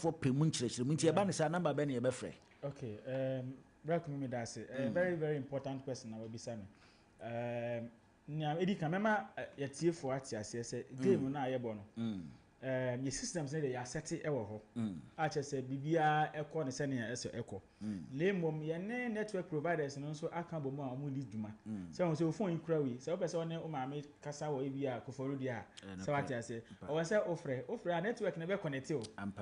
for payment chire munti e ba ne sa number be ne e be frɛ. Okay, welcome me that's it. Very very important question na we be say me. Nya edi kan mema yatie for atiase say game na ayebo no. Your systems say they are set e wo ho. A che say bibia ekọ ne se ne eso ekọ. Lemom ye ne network providers no so aka bo mu a mu di duma. Say on say phone kura wi. Say person one o ma me kasa wo bia koforo dia. Say what say. O say ofre network ne be connect o.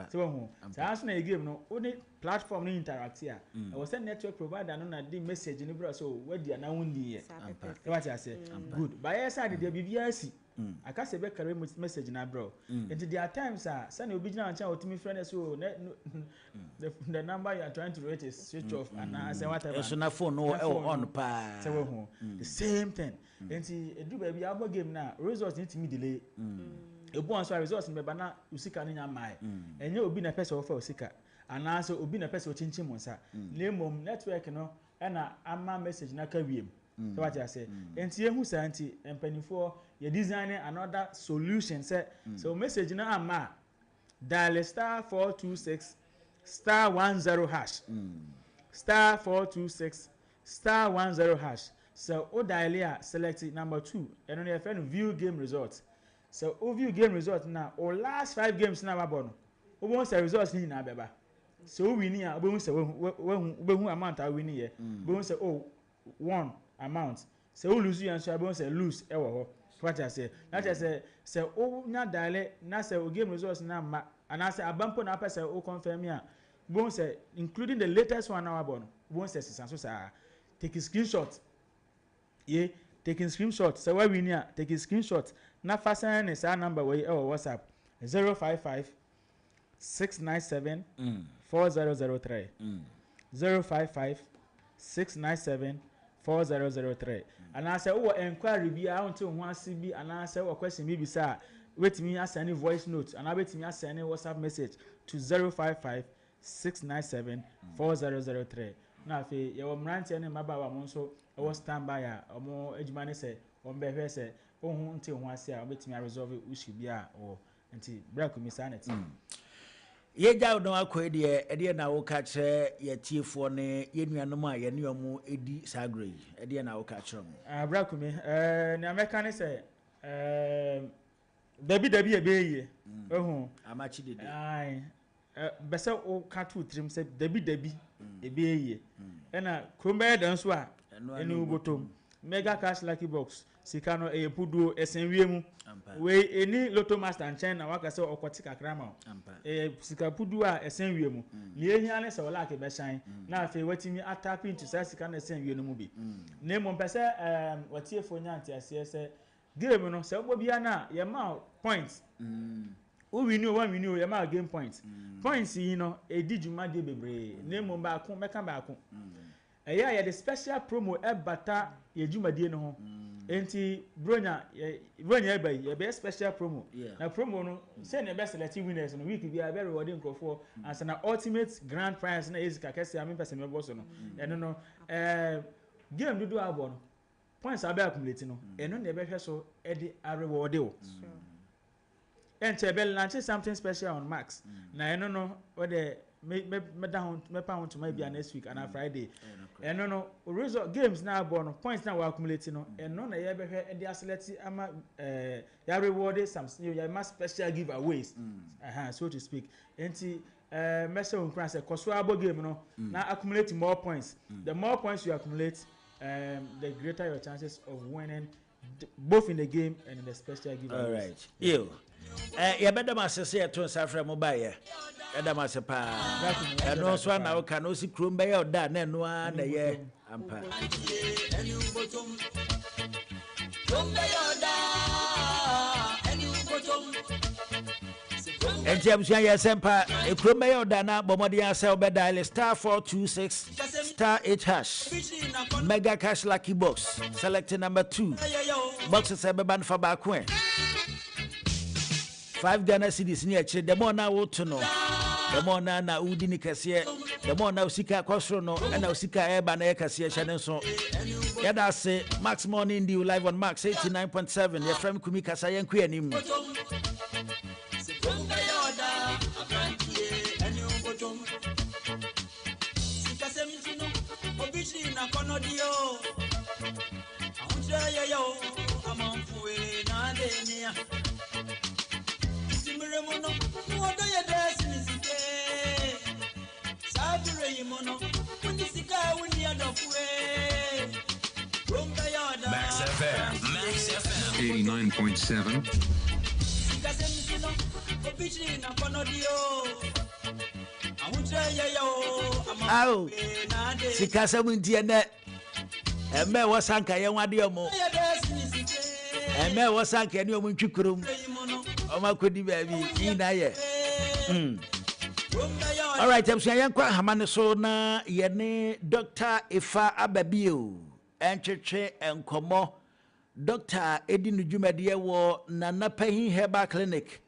Say wo hu. Say aso na game no o ne platform no interact here. O say network provider no na di message ni bro so wadi na wonni ye. Say what say. Good. By your side there bibia si. I can't say be carry message na bro. And there are times send obi gina ancha otimi friend so the number you are trying to reach is switch off and I say whatever. So na phone no on pa. Say we hu. The same thing. And edu ba bi abo game na results need to me delay. Ebu answer results me ba na usika no nya mai. Enye obi na person offer usika. And so obi na person chinchim monsa. Lemom network no na ama message na ka wiem. So what I say. Enti ehu sa anti empanifo you designing another solution say so message na ama dial *426 *10 hash star 426 *10 hash so o dial here select number 2 and on your view game results so o view game result now or last 5 games na ba no o won say results ni na beba so we ni a o say we amount a we ni here we say oh one amount so o lose you and so we say lose e wo ho what I say that I say o nya dial na say o game results na ma and I say abampo na person o confirm here we say including the latest one now about we say so say take a screenshot yeah taking screenshot so why we near take a screenshot na fasten is our number we or WhatsApp 055 697 4003 055 697 4003 and I say oh enquiry bi I want to ho ase bi and I say oh question bi say wait me send voice note and I wait me send WhatsApp message to 055 697 4003 na fe ye wo mrante ne mabawa mo so e wo standby a omo ejuma ne se o mbehwe se ohun nte ho ase a obetimi resolve issue bi a o nti break mi sanity ye jaw no akoe de na wo ka kire ye tiefo ne ye nuanom a ye ne omo edi sagre yi de na wo ka kire mo break mi ne ameka ne se dabi e be ye ohun amachi dede ai bese o ka tu trim se dabi e be ye na krombe dan so a ene ubotom mega cash lucky box sika no e pudu esenwie mu we eni lotto master and na waka se okoti kakra ma sika pudu a esenwie mu ne ehia ne se wala ke be shan na afi watimi atap into se sika na esenwie no mu bi na mo pese watiefo nya antiase se game no se obo bia na ye ma points o win o one win o ye ma game points points yi no e di juma de bebre na mo ba ko meka ba ko eya ye the special promo e bata ye juma de no ho enti bronya ye be special promo na promo no say na be select winners no week bia be rewarding crofo and na ultimate grand prize na ezika kese am person me boss no eno no game dudu abo no points abe accumulate no eno na be hwe so e de reward o enti be launch something special on max na eno no we de me down me pound to maybe next week and on Friday and no result games now born points now we accumulate no and no na ye be hwe e select ama ya reward some you must special giveaways so to speak enti message on cross e koso abo game no na accumulate more points the more points you accumulate the greater your chances of winning both in the game and in the special giveaways. All right you ya better masese ya to safra mobile Eda masepa eno so na wo ka no si krom be ya da na eno a na ye ampa Entiam so ya sempa e krom be ya da na bomode ya se obe dial *426 *8 hash mega cash lucky box select number 2 boxes e be ban for back when 5 Ghana cedis ni akire the more na wo to no the more na udi ni kase the more na usika kwasro no na usika eba na kase hye ne so yada say Max Morning Dew live on Max 89.7 your friend Kumi Kasa yanku anim Max FM 89.7. Au, sikasa muntie ne. Eme wasanka ye wade omo. Eme wasanka ne omo ntwikurum. Oma kodi baabi ina ye. All right, I'm saying yankwa hamane so na ye ne Dr. Ifa Ababio. Encheche enkomo. Dr. Edinu Jumadiye wo Nana Pehin Herbal Clinic.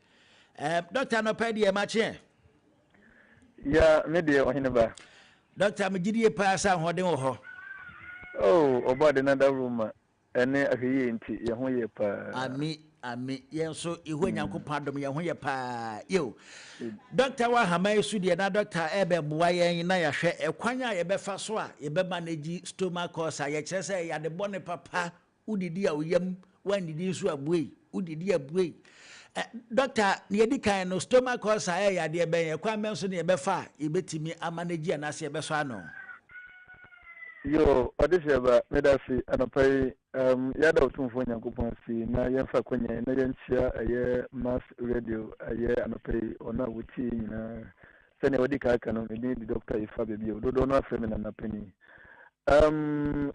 Dr. Nopedi mache. Ya media ohineba. Dr. Mjidi pasa hoden ho. Oh, oba de nada room ene ahye nti ye ho ye pa. Ami yenso ihu nyankopon adom ye ho ye pa. Yo. Dr. wa hamai su de na Dr. Ebe boa yen na ya hwe ekwanya ye befa so a ye be manage stomach ulcer ye kire se ya de bone papa udidi a oyam wandidi so abuei udidi abuei. Doctor, near the kind of stomach ulcer, I dear Ben, a quite mention near Befa, you bet me a manager and I say Besano. Yo, Odisha, Medasi, and a pay, Yada Tumfonia coupon see, na Yanfa Quenya, Nayansia, a year mass radio, a year and a pay, or not with tea, Send a dick I can only need the doctor if Fabio, do not feminine a penny. And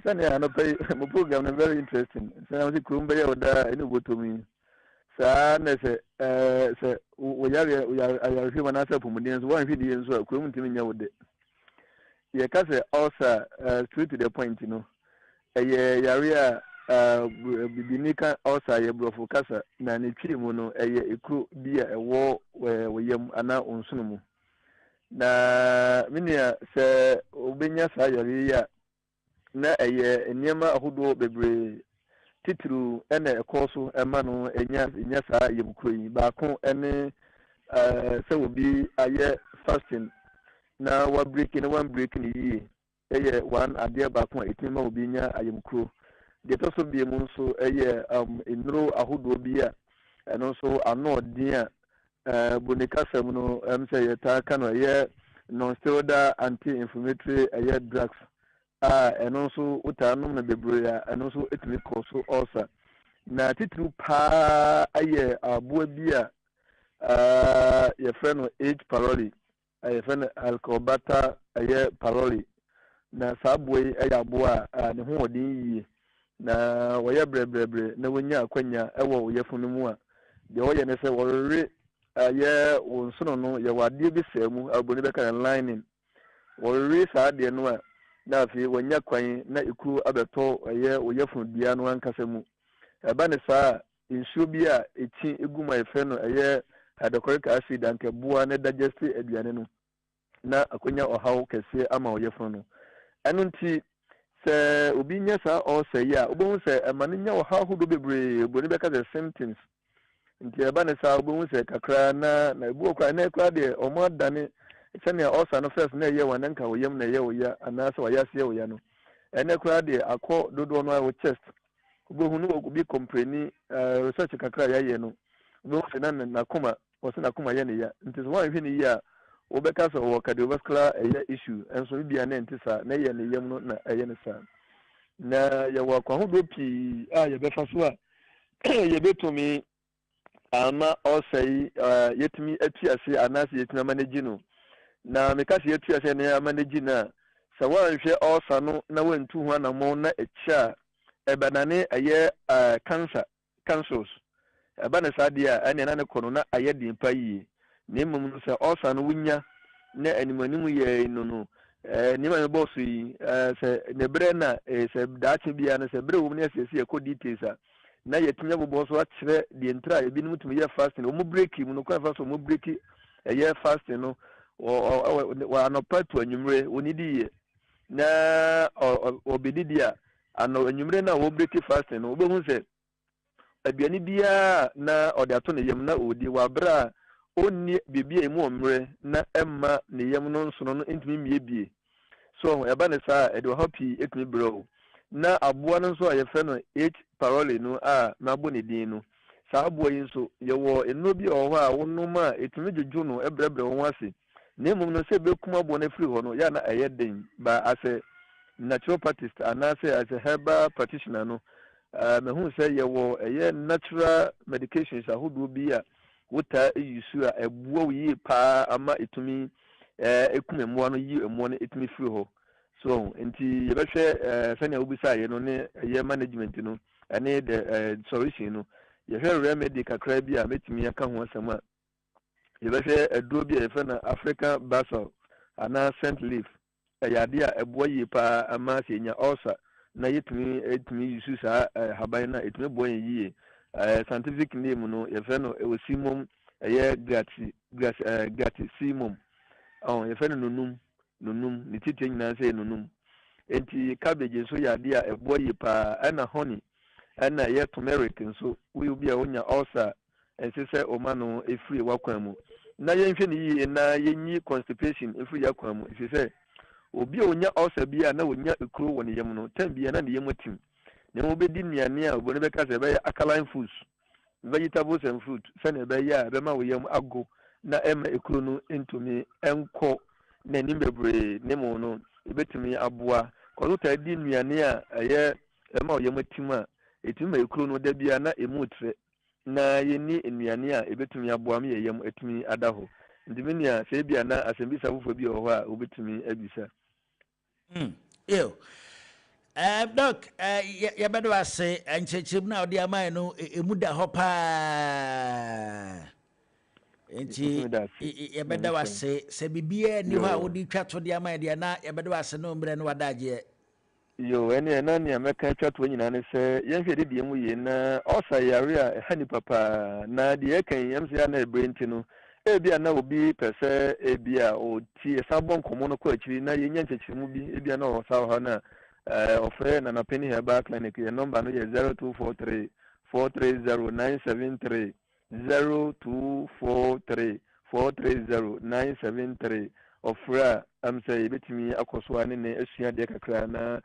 Sanya and a pay, my program is very interesting. So I was a Kumbaya or da, and go to me. Sa na se we are human answer for millions one video so community nya wode ye ka se also straight to the point ye yare bibinika also ye brofo kasa na ne twi mu no ye ekru bia ewo we yam ana onsuno mu na minia se obenya sa yare ya na ye enema ahodo bebre titru ene ekoso ema no enya saa yebukoi ba ko ene se obi aye fasting na wa breaking one breaking yi eye one ade ba ko etima obi nya ayemkro de to so bie mu nso eye enuro ahodo bi a eno so ano odin a bonika sam no say yeta ka no eye non steroidal anti-inflammatory eye drugs and also utanum na bebre and also etimi koso also na titru pa aye abuo bia your friend H Paroli your friend Alcobata aye Paroli na sabwe aye aboa ne ho odin yi na woye brebre na wonya akwanya ewo yefunu mu a de woye ne se worre aye wonsono no ye wade bi samu aboni be kan lining worre sa de no a na fi wonya kwan na iku abeto ye oyefun bia no ankasa mu eba ne saa insu bia eti eguma efe no ye hydrochloric acid anke bua na digest aduane no na akonya ohaw kese ama oyefun no enu nti se obi nya saa o se ya obo se emane nya ohaw hodo bebre boni beka the symptoms nti eba ne saa obo se kakra na ebu okwa na ekwa de omo dane sene also no first na ye wananka woyam na ye woya anasa wayase ye woya no ene kura de akọ dodo no wo chest obo hunu obi compreni research kakra ya ye no obo se na koma wo se na koma ye ne ya nti so wan hwe ne ya obeka so wo cardiovascular issue enso bia na ntisa na ye ne yam no na ye ne sa na ye wo kwa hodo pi ye befa so a ye betumi ama osei yetimi atuase anasa yetimi manage no na mekasi yetu ase ne manage na sawan hwe osa no na wantu ho na mo na echa ebanane aye cancers ebane sadia ene na ne kono na aye dimpa yi ne mum se osa no wunya na animanimu ye no ni ma boss yi se ne bre na se daache bia na se bre wo ne asesi e ko details a na yetinya bobo so akire de ntra ebi no mutumi ye fasting o mu break mu no kwa fast o mu break ye fasting no wa anopatu anwumre onidi ye na obedidi a ano anwumre na wo break fasting no obehu se aduane bia na ode ato ne yam na odi wa bra onni bibia emu omre na emma ne yam no nso no ntumi miebie so eba ne saa e do happy etumi bro na aboa no so a ye fe no H parole no a na bo ne din no saa aboa yi so ye wo eno bi o ho a wonum a etumi dwodwo no ebrebre wo ase na mum no se be kuma abo na free ho no ya na eye den ba ase naturopatist anase as a herbal practitioner no me hu say ye wo eye natural medications ahodo bi a wota yusu a ebuo yi pa ama etumi ekume mo no yi emo no etumi free ho so enti ye be hwe sanya obisa ye no ne ye management no ane the solution no ye hwe remedy kakra bi a metumi aka ho asema ye be hwe aduro bi a ye fe na African basil ana scent leaf yade a ebo yi pa ama se nya ulcer na etumi yusu sa haban na etumi bo yi scientific name no ye fe no ewosimum ye gratissimum ye fe no nunum ni titi nyina se nunum enti cabbage so yade a ebo yi pa na honey na ye turmeric so we bi a onya ulcer ensese o ma no efiri wakwan mu na ye nhwe ni yi na ye nyi constipation efiri yakwan mu efise obi a onya ulcer bi a na onya ekuro woni yem no tan bi na ne yem tim ne mo be di nuane a obo ne be ka se be alkaline foods vegetables and fruit sane be ya be ma wo yem ago na ema ekuro no entumi enko na nim bebre ne mo no ebetumi aboa ko ta di nuane a ye ema wo yem tim a etumi ekuro no da bia na emu tre na yeni nuane a ebetumi aboa me yem etumi adaho ndimenia se bia na asembisa fofo bi ho a obetumi abisa yo doc ya bedo ase enchechim na odi amai no emu da ho pa enti ya bedo ase se bibie ni ho a odi twato di amai dia na ya bedo ase no mbre no wadaje yo ene na ni ameka twato nyina ne se yenhwe de die mu ye na osa yare a hani papa na de kan yam se ya na ebrenti no ebia na obi pese ebia o tie sabon komo no kwa chiri na yenya nchechirimu bi ebia na o sa ha na ofre na na Penny Herbal Clinic ye number no ye 0243 430973 0243 430973 ofra am say betimi akoso ane ne asua de kakra na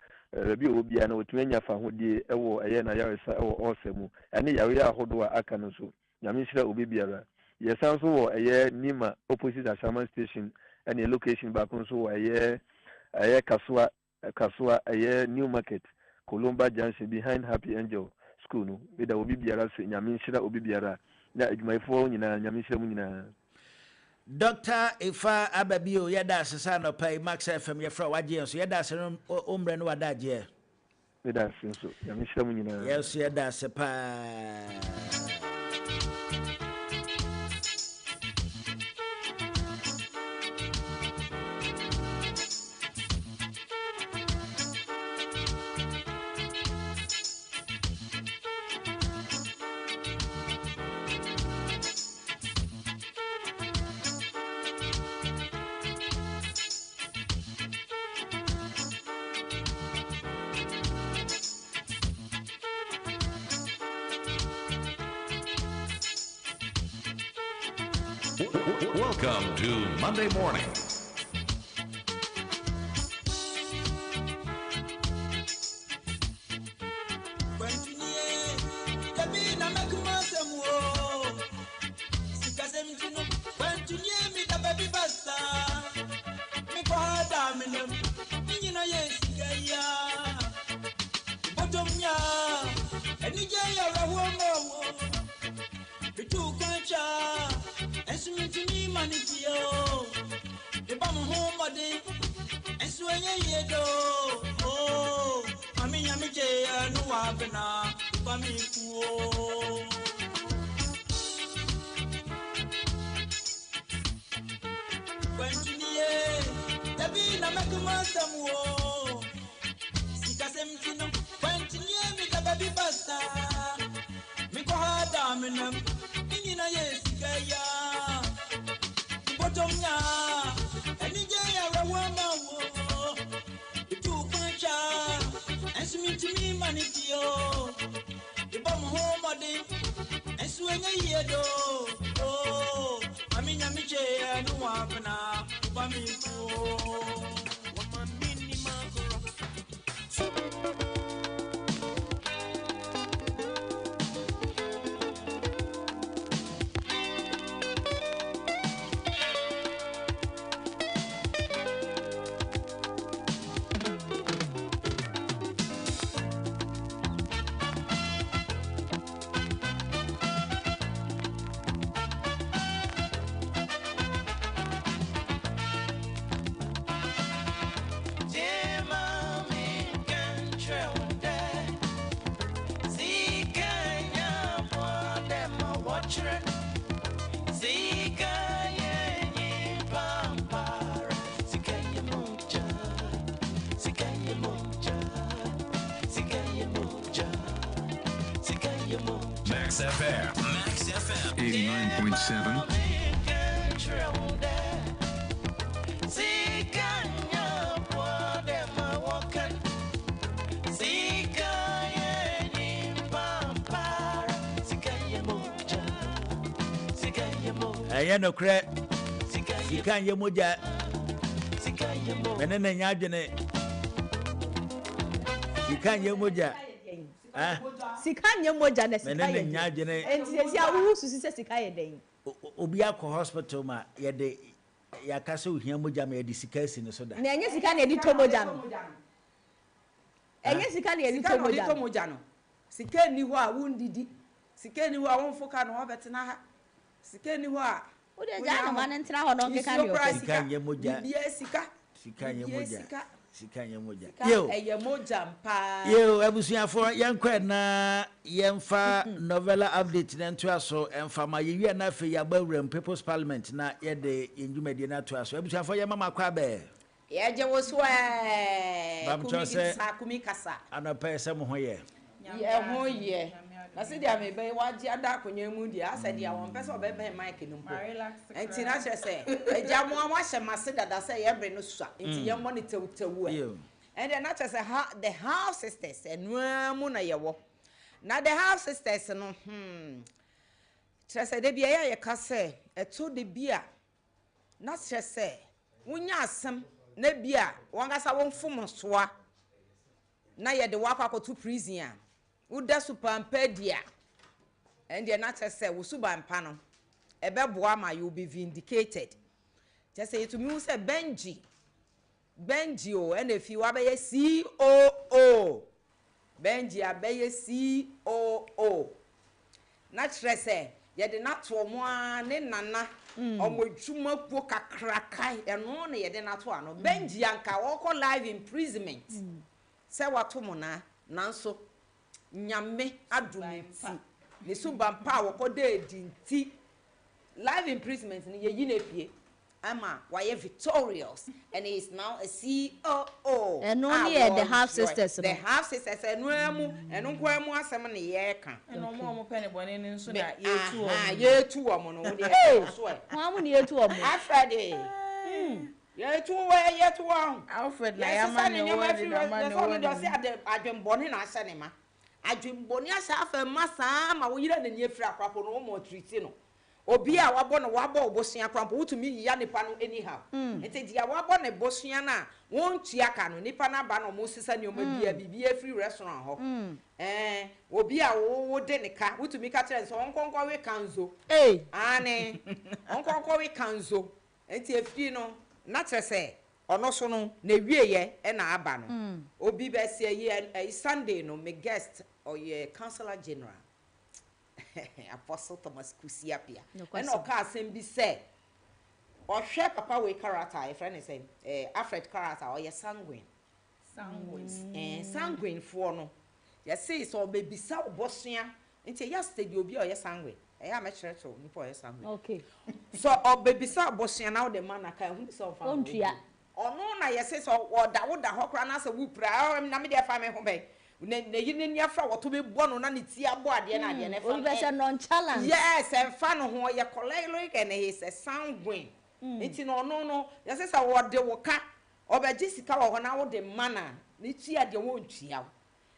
bi obi na otumi nya fa hodie ewo eye na yaresa ewo osemu ane yare ahodo a aka no so nyame hira obi biara yes also wo Nima opposite Ashaman station and a location back on so Kasua New Market Columba Junction behind Happy Angel School no with the obi biara se nyame hira obi biara na adwumayfo nyina nyame hira mu nyina Dr. Ifa Ababio yada sesa no pay Max FM ye fra waje so yada se ombre no wadaje yada se so nyame hira mu nyina yes yada se pa Welcome to Monday Morning. Max FM. Max FM. 89.7. Aye no kre. Sika ye moja. Menene nyadwene. Sika ye moja. Sika nye moja na sika ye. Menene nyadwene. Enti esi a wo susi se sika ye den. Obi akọ hospital ma ye de yakase ohia moja ma ye de sika esi ne so da. Na enye sika na edi to moja no. Enye sika na edi to moja no. Sika ni ho a wundidi. Sika ni ho a wonfoka no obetena ha. Sika ni ho a wo de ja no man ntra ho no keka ni sika nye moja. Bia sika. Sika nye moja. Sika nye moja. Yo. Eye moja mpa. Yo, abusuafo yankwa na yemfa novella update na nto aso emfa ma yewie na fe yabawrem People's Parliament na ye de yenjumadi na to aso. Abusuafo ye mama kwa be. Ye je wo so kumi kasa. Anopa ese mo ho ye. Ye ho ye. Na se dia me be waji ada akonya mu dia asa dia won pese obebe mic no mpo. Enti na chese eja mo amahye mase dada se ye bre no sua. Enti ye monitor tewu e. And then na chese the half sisters enwamu na ye wo. Na the half sisters no chese de bia ye ka se eto de bia na chese wonya asem na bia wangasa wonfom soa na ye de wakwakoto prison Uda supampedia and you're not a say, Wusuban panel. A beboama, you'll be vindicated. Just say to me, who said Benji, and if you are a COO, Benji, I be a COO. Not say, you did not for one in Nana, or with Chuma Poka Crakai, and only you did not one. Benji and Kawako live imprisonment. Say what to Mona, Nanso. Nyame adumti ne subampa wokode dinti live imprisonment ni ye yinepie ama why victorious and he is now a COO and only the half sisters the half sisters enu nkwamu asem ne ye ka eno mo pene bone ni nso na yetu omo no de so e kwamu ne yetu omo Alfred yetu Alfred na yama ne wo de na ma ne wo de say adwembone na ase ne ma adwemboni asa afa masa ma wo yira na nyefiri akrapo no mo treat no obi a wabo no wabo obosia akrapo wutumi ya nipa no anyhow enti dia wabo ne bosia na won tua ka no nipa na ba no mo sisa ne o ma bia free restaurant ho obi a wo de ne ka wutumi ka tere so onkonkwo we kanzo ane onkonkwo we kanzo enti efiri no na trese ono so no na wieye e na aba no obi be se ye Sunday no me guest or ye councillor general Apostle Thomas Kusiapia and o ka asem bi se o hwe papa we character e friend say Alfred character or ye sanguine sanguine for no ye say so be bisa obosua nti ya study obi o ye sanguine e ya me church o ni po ye sanguine okay so o be bisa obosua now the man aka hu so fa ono na yese so woda hokra na se wupra na me de fa me ho be ne yini ni afra woto be bo no na ne ti abo ade na ade ne fa o be se nonchalant yes en fa no ho ye kolelo ke ne he se sanguine enti no no yese sa wode wo ka obeji sika wo ho na wo de mana ne ti ade wo ntua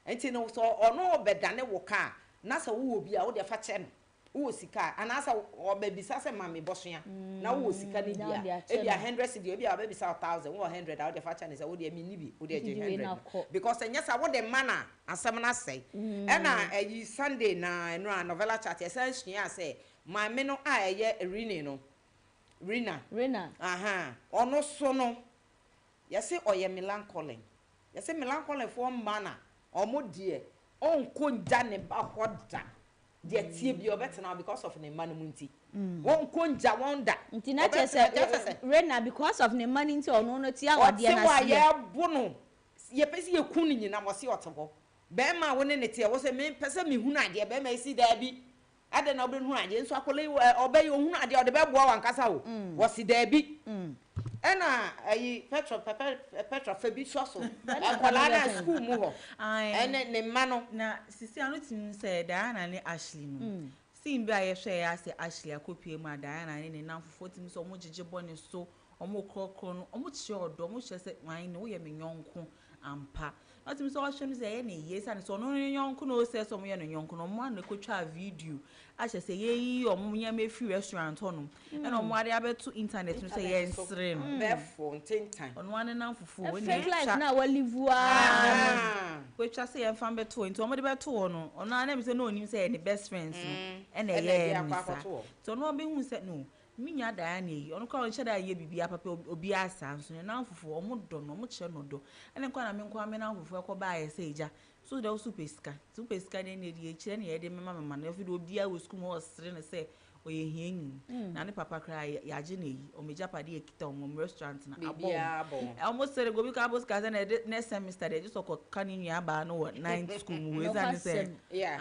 enti no so ono obedane wo ka na se wo obi a wo de fa che no wo sika anasa obebisa se mame bosoa na wo sika ne bia e bia 100 cedi e bia obebisa 1000 wo 100 wo de fa chane se wo de mi ni bi wo de je 100 because enyasa wo de mana asem na sei e na eyi Sunday na eno a novella chat e san hia se mame no a eye Rina aha ono so no yese oye melancholy yese melancholy for mana omo die onko nja ne ba hoda de tie bi obetena because of ne man munti won konja wonda nti na chese Rena because of ne man nti ono no tia wade na se ya bono ye pesi ye kun nyina mo se otebo be ma woni ne tie wo se me pese me hunu ade be ma isi da bi ade na obe hunu ade nso akole obe ye hunu ade ode be boa wankasa wo wo si da bi Ena ayi petrol fa bi so so. Akwala na school mu ho. Ene ne ma no. Na sisi anu tin say Diana ne Ashley no. Sim bi aye hwe ya say Ashley akopie mu Diana ne namfofo tim so omo jeje bone so omo krokro no omo chi odo omo hwe say wan ne wo ye me nyonko ampa. Otim so hwe no say ye ne yesa ne so no nyonko no say so omo ye no nyonko no omo na kotwa video ahye say ye yi omo nya me free restaurant hono e na omo ade abeto internet no say ye nsre no Therefore tintan ono ane namfofo we fake life na wa live wa we twa say ye mfa beto nti omo de beto no ono ane me say no onim say ye ne best friends no e na ye nisa so no be hu say no minya Diana yi ono kwa onche da ye bibia papa obi asa nso ne namfofo omo do no omo che no do ene kwa na me nkwa me namfofo ekoba ye say ja so the super scan ne ne die kire ne ye de mama na fi do obi a wo school mo osre ne say oye hienyi na ne papa kra ya je ne yi o meja pade ekita o restaurant na abo almost say go bi ka boss ka say na next semester they just ko kanini aba no 9th school mo we say say yeah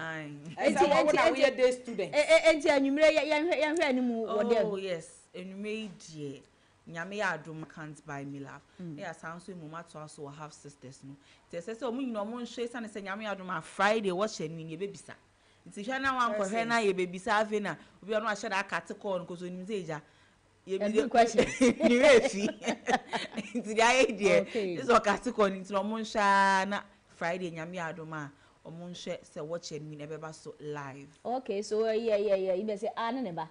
I we day student enti anwumre ya hwe animu wo dem oh yes enwumre die nyame ya adom can't buy me love ya sound so mama to us will have sisters no they say so munyi no mo nhwe sa ne say nyame ya adom a Friday watch ni ye bebisa nti hwe na wan ko hwe na ye bebisa afi na obi ono ahye da akate call ko so nim say ja ye bi question ni refi nti dia ye die is o akate call nti no mo nhwa na Friday nyame ya adom a omo nhwe say watch ni na beba so live okay so yeah you be say ne ba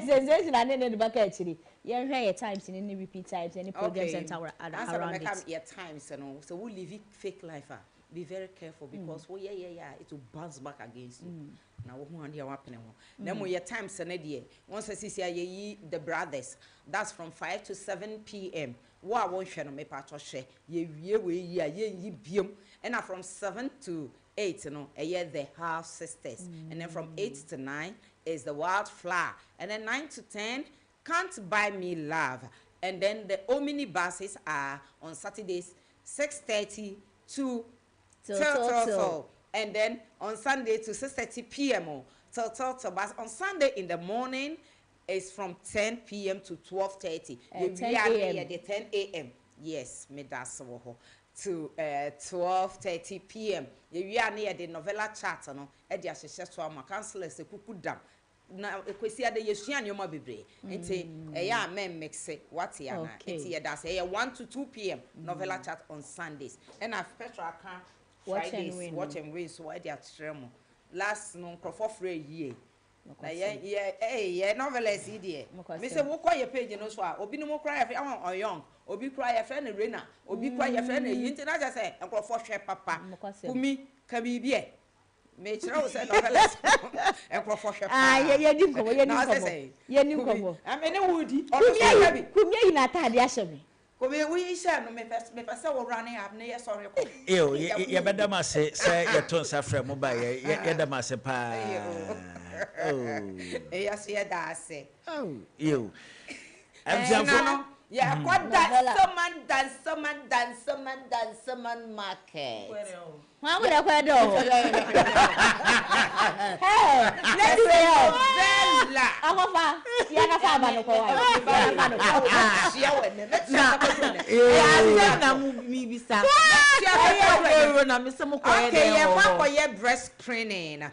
sensation and then the back actually you hear your times in any repeat times any programs and around it your times so we live fake life be very careful because it will bounce back against you now we want your happen then your times and once I see the brothers that's from 5 to 7 p.m. what I want share no me patcho share ye biom and from 7 to 8 the half sisters and then from 8 to 9 is the wildflower and then 9 to 10 can't buy me love and then the omni buses are on Saturdays 6:30 to till and then on Sunday to 6:30 p.m. till but on Sunday in the morning is from 10 p.m. to 12:30 the 10 a.m. yes me that's to 12:30 p.m. we are near the novella chat no e dia hyehyɛ so ama counselors ekuku dam na ekwesi ade yesua nyoma bebre enti ya men mix what ya na enti ya da say 1 to 2 p.m. novella chat on Sundays and I special account Fridays watch and win so I dia tremo last no crofo free ye na yeah novelist here me say wo kwa your page no so a obi no mo cry ya on young obi cry ya friend Rena obi cry ya friend yinti na just say crofo hwe papa kumi kabibi e me kire wo say novelist crofo hwe papa ye dim ko ye nim ko amene wudi kumi yi na atade ahye me Kobe we share no me pese wo running up na ye sorry ko. Ye bedam ase say ye ton safra mo ba ye dam ase pa. Yes ye da ase. Yo. No. Yeah, what that someone market. How would I do? Hey, let's say Akofa, yana fama no ko. Okay, breast screening.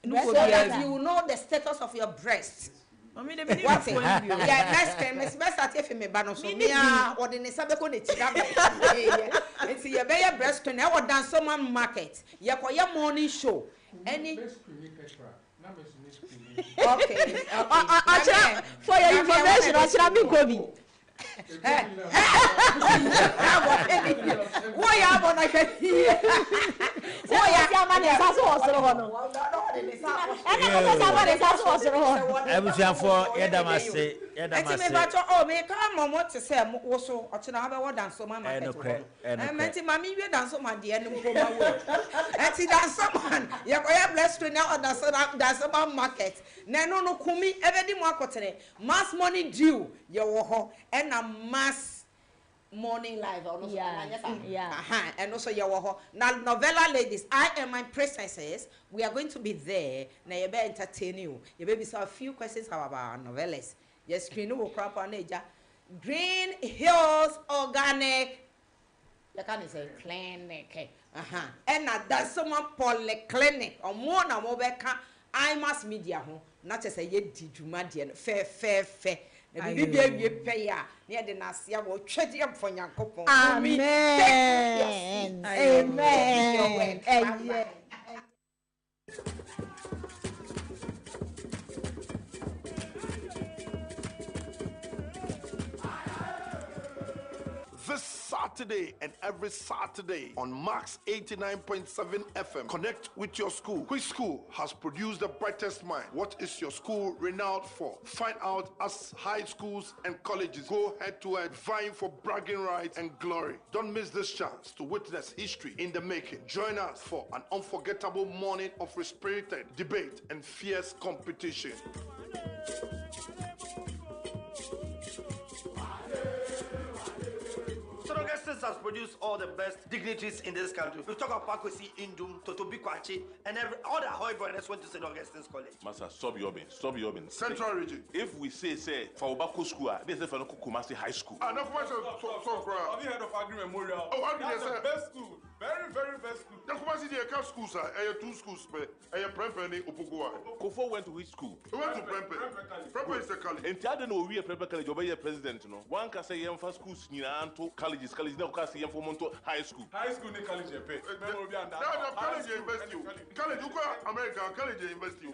So that you know the status of your breast. What's it? Yeah, next time, Miss Best at if me ban so me or the Nisabeko de Chicago. It's your bear breast screen. I will dance someone market. Your morning show. Any okay. For your information, I should have been Kobe. Why am I here? Everything for Edamase. Oh, me come on to say, also, or to have a dance so much. I meant Mammy, you dance so much, the end of and see that someone, you are blessed to now that's about market. No, Kumi, every market today, mass money due, your and a mass morning live and also your now novella ladies I and my princesses we are going to be there now you better entertain you baby saw a few questions about novellas yes screen will crop on eja Green Hills Organic. You can say clinic. And that's someone polyclinic or more na mobile I mass media home. Not as a yet did you madian fair. The baby pay ya near the Nasia will treat you for your couple. Amen. Amen. This Saturday and every Saturday on Max 89.7 FM. Connect with your school. Which school has produced the brightest mind? What is your school renowned for? Find out as high schools and colleges go head to head, vying for bragging rights and glory. Don't miss this chance to witness history in the making. Join us for an unforgettable morning of spirited debate and fierce competition. Augustins has produced all the best dignitaries in this country. We talk about Pakwesi Indum, Toto Bikwachi, and all the Ahoy brothers went to St. Augustine's College. Master, stop yobbing. Central region. If we say for Obako School, they say for Kumasi High School. No, have you heard of Agri Memorial? Oh, Agri That's the best school. Very best school. The Kumasi Diaka school, sir. I have 2 schools, I have Prempeh Opogua. Kofo went to which school? He went to Prempeh. Prempeh is the college. And I don't know we are Prempeh College, obey president, no. One can say for schools, Niranto, colleges, no class, for Monto High School. High school, they college, pay. No, college, invest you. College, you go America, college, invest you.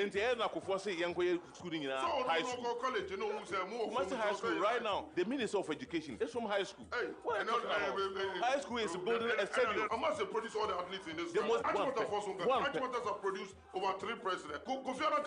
And the end of Kofo young school in high school. College, you know, who's more. Kumasi High School, right now, the Minister of Education is from high school. High school is building a stadium. I must produce all the athletes in this country. Achimatas have produced over 3 presidents. Kofi Annan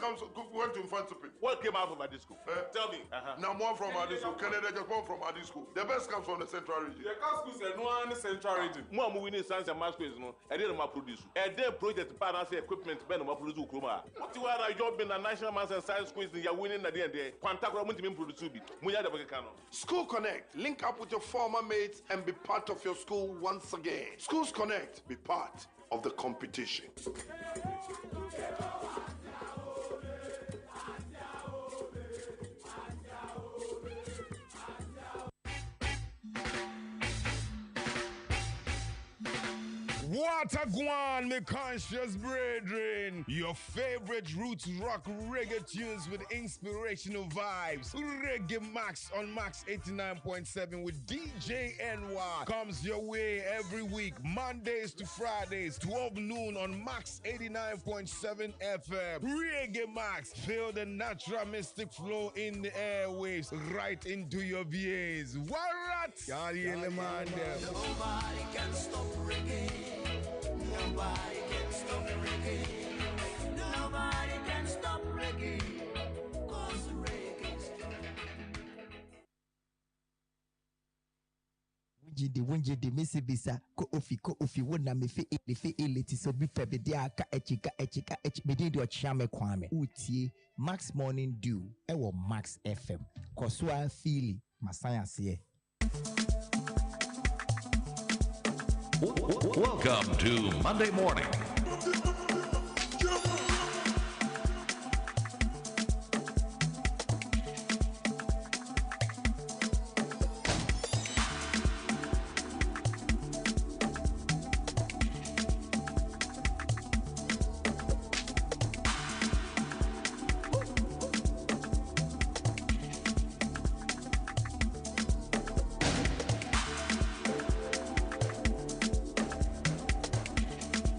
went to Infantipi. What came out of Adi School? Tell me. Now more from Adi School. Canada just one from Adi School. The best comes from the Central region. The schools are no one Central region. More moving science and math schools, no. I didn't produce. And then project partners equipment ben ma produce Ukroma. What you are job in the National Maths and Science schools you are winning at the end there. Quantakra won't even produce bi. Munya de Bokano. School Connect. Link up with your former mates and be part of your school once again. Schools Connect. Be part of the competition. What a guan, me conscious brethren. Your favorite roots rock reggae tunes with inspirational vibes. Reggae Max on Max 89.7 with DJ NY comes your way every week, Mondays to Fridays, 12 noon on Max 89.7 FM. Reggae Max, feel the natural mystic flow in the airwaves right into your VAs. What? Nobody can stop reggae. Nobody can stop reggae. Nobody can stop reggae. 'Cause reggae is Wunjidi misibisa ko ofi wona me fe eleti so bi fe bede aka echika medidi o chiame kwame utie Max Morning Dew ewo Max FM kosua fili mascience here. Welcome to Monday Morning.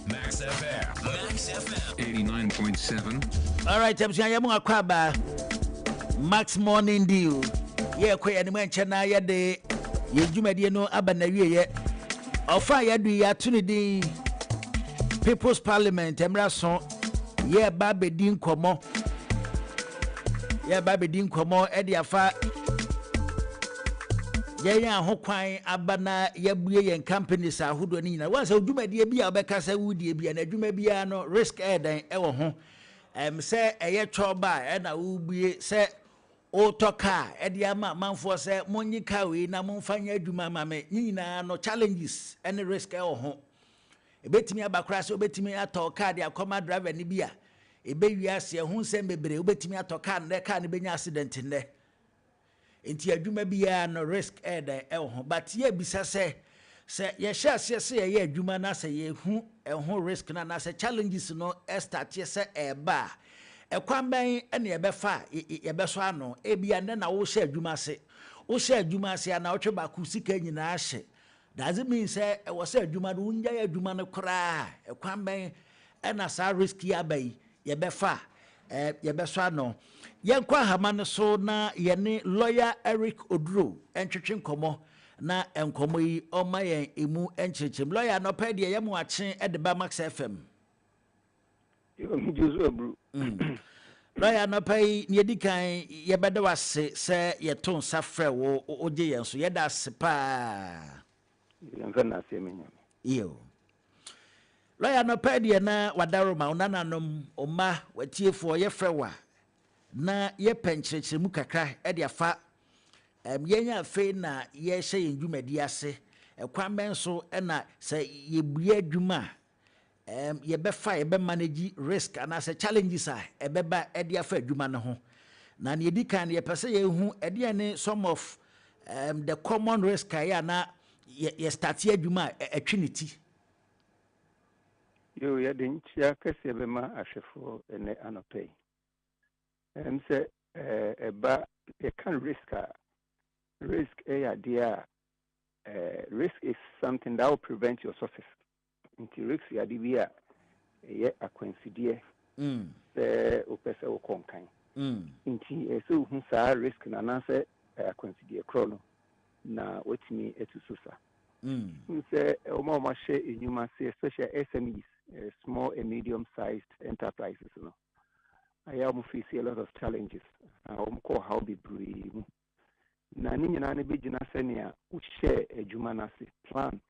Max FM 89.7. All right, I'm saying Max Morning Dew. Yeah, quite any man chana ya de ye jumadi no abanawie ye. Ofa ya du ya tunidi People's Parliament emrason ye ba bedin komo. Ye ba bedin komo e de afa yan ho kwan abana yabue yen companies ahodo ni nyina wan say dwumadi bia obeka say wudie bia na dwuma bia no risk edan e wo ho say eye choba e na wubue say o toka e de ama manfo say monyi ka we na monfanya adwuma mame nyina no challenges and risk e wo ho e betimi abakra say obetimi atoka de akoma driver ni bia e be wiase hu nsem bebre obetimi atoka ne ka ne benya accident ne nti adwuma biara no risk ɛda ɛwɔ ho but yɛ bisa sɛ yɛhyɛ aseɛ sɛ yɛyɛ adwuma na sɛ yɛhu ɛho risk na sɛ challenges no ɛstarte sɛ ɛba ɛkwan bɛn ɛne yɛbɛfa yɛbɛso ano ebia nne na wohyɛ adwuma ase ana wotwe baako sika nyinaa hye does it mean say ɛwɔ sɛ adwuma no wonyɛ adwuma no koraa ɛkwan bɛn ɛna saa risk yi aba yi yɛbɛfa yɛbɛso ano yɛnkɔ ahama no so na yɛne lawyer Eric Oduro ɛntwetwe nkɔmmɔ na nkɔmmɔ yi ɔma yɛn emu ɛnkyerɛkyerɛm lawyer no pɛ deɛ yɛmo akye ɛde ba Max FM lawyer no pɛ yi ne yɛdi kan yɛbɛda wase sɛ yɛto nsa frɛ wo ogye yɛn so yɛda ase paa yɛmfa na ase menya iyo lawyer no pɛ deɛ na wadaroma onananom ɔma watiefoɔ yɛfrɛ wa na yɛpɛ nkyerɛkyerɛmu kakra ɛde afa yɛnya afei na yɛhyɛ yɛn dwumadi ase ɛkwan bɛn so ɛna sɛ yɛbue adwuma yɛbɛmanage risk anaasɛ challenges a ɛbɛba ɛde afa adwuma no ho na ne yɛdi kan yɛpɛ sɛ yɛhu ɛdeɛ ne some of the common risk a yɛ na yɛstarte adwuma a ɛtwe ne ti yo yɛde nkyia kɛseɛ bɛma ahwɛfoɔ ɛnɛ anɔpɛ yi sɛ ɛba yɛka risk ɛyɛ adeɛ a risk is something that will prevent your success nti risk yɛ ade bi a ɛyɛ akwansideɛ sɛ wopɛ sɛ wokɔ nkan nti ɛsɛ wohu saa risk no anaasɛ akwansideɛ korɔ no na watumi atu so sa sɛ ɔma ɔmahyɛ enyuma se especially SMEs small and medium sized enterprises no ayɛ ɔmo face a lot of challenges ɔmo kɔ how bebree mu na ne nyinaa no bɛgyina sɛnea wohyɛ adwuma no ase plan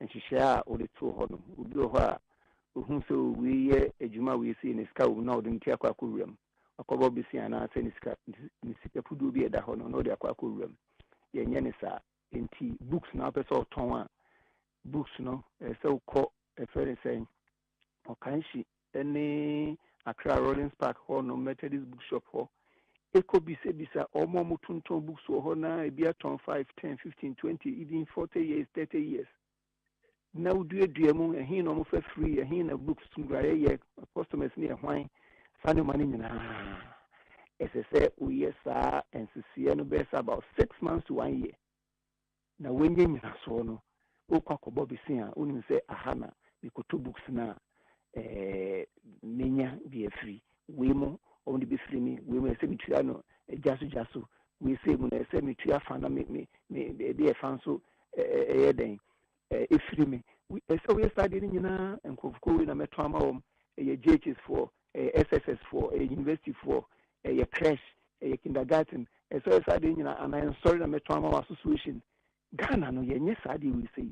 nhyehyɛ a wode too hɔ no obi wɔ hɔ a ohu sɛ wei yɛ adwuma wei sei ne sika wom na wode nti akɔ akɔwura mu akɔbɔ bɛsi anaasɛ ne sika puduo bi ɛda hɔ no na wode akɔ akɔwura mu yɛnyɛ ne saa nti books na wopɛ sɛ ɔtɔn a books no sɛ wokɔ ɛfɛ ne sɛn ɔkanhyi ne Accra Rollins Park hɔ no Methodist bookshop hɔ ɛkɔ bisa ɔmo tontɔn books wɔ hɔ na ebi atɔn 5 10 15 20 even 40 years 30 years na woduadua mu ɛhin na ɔmo fɛ free ɛhin na books ngurayɛ yɛ customers ne ɛhwan saa ne ma ne nyinaa ɛsɛ sɛ woyɛ saa nsisiɛ no bɛyɛ sɛ about 6 months to 1 year na wɔnyɛ nyinasoɔ no wokɔ akɔbɔ besi a wonim sɛ aha na mekɔtɔ books na menya bi afiri wei mu ɔmo de bɛfiri mi wei mu ɛsɛ metua no gya so wei sɛ mu na ɛsɛ metua fa na de ɛfa nso ɛyɛ dɛn ɛfiri mi ɛsɛ woyɛ saa deɛ no nyinaa nkurɔfokuo wei na mɛtɔ ama wɔm ɛyɛ JHS foɔ ɛyɛ SSS foɔ ɛyɛ university foɔ ɛyɛ creche ɛyɛ kindergarten ɛsɛ woyɛ saa deɛ nyinaa anaa nsɔre na mɛtɔ ama wɔ association Ghana no yɛnyɛ saa deɛ wei sɛ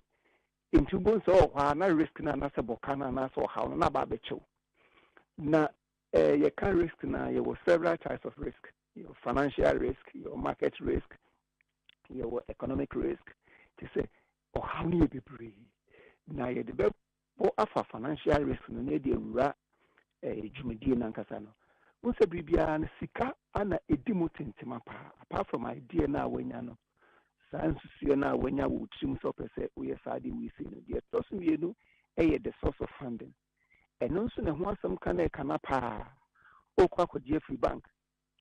nti wobɛhu sɛ ɔhɔ a na risk no anaasɛ bɔka no anaasɛ ɔhaw no na aba abɛkyɛw na yɛka risk na yɛwɔ several types of risk your financial risk your market risk your economic risk te sɛ ɔhaw no yɛ bebree na yɛde bɛbɔ afa financial risk no na yɛde awura dwumadie no ankasa no wo sɛ biribiara no sika ana ɛdi mu tentema paa apart from idea no a wanya no saa nsusuo no a wanya wɔ tirim sɛ ɔpɛ sɛ woyɛ saa de wei sei no deɛ ɛtɔ so mmienu ɛyɛ the source of funding ɛno nso na ho asɛm ka na ɛka na paa wokɔ akɔgye afiri bank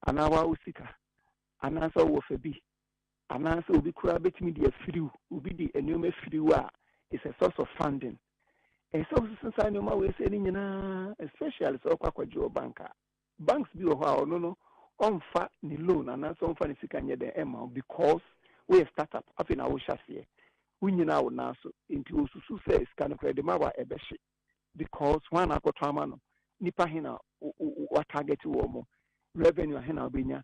anaa waa wo sika anaasɛ wowɔ fa bi anaasɛ obi koraa bɛtumi de afiriw obi de nneɛma afiriw a it's a source of funding ɛsɛ wososo saa nneɛma wei sei no nyinaa especially sɛ wokɔ akɔgye wɔ bank a banks bi wɔ hɔ a ɔno no ɔmfa ne loan anaasɛ ɔmfa ne sika nyɛ dɛn ɛma wo because woyɛ startup afei na wohyɛ aseɛ wo nyinaa wo naa so nti osusu sɛ sika no koraa de ma wa ɛbɛhye because one akɔtɔ ama no nipa he na wa target wɔ mo revenue he na wobɛnya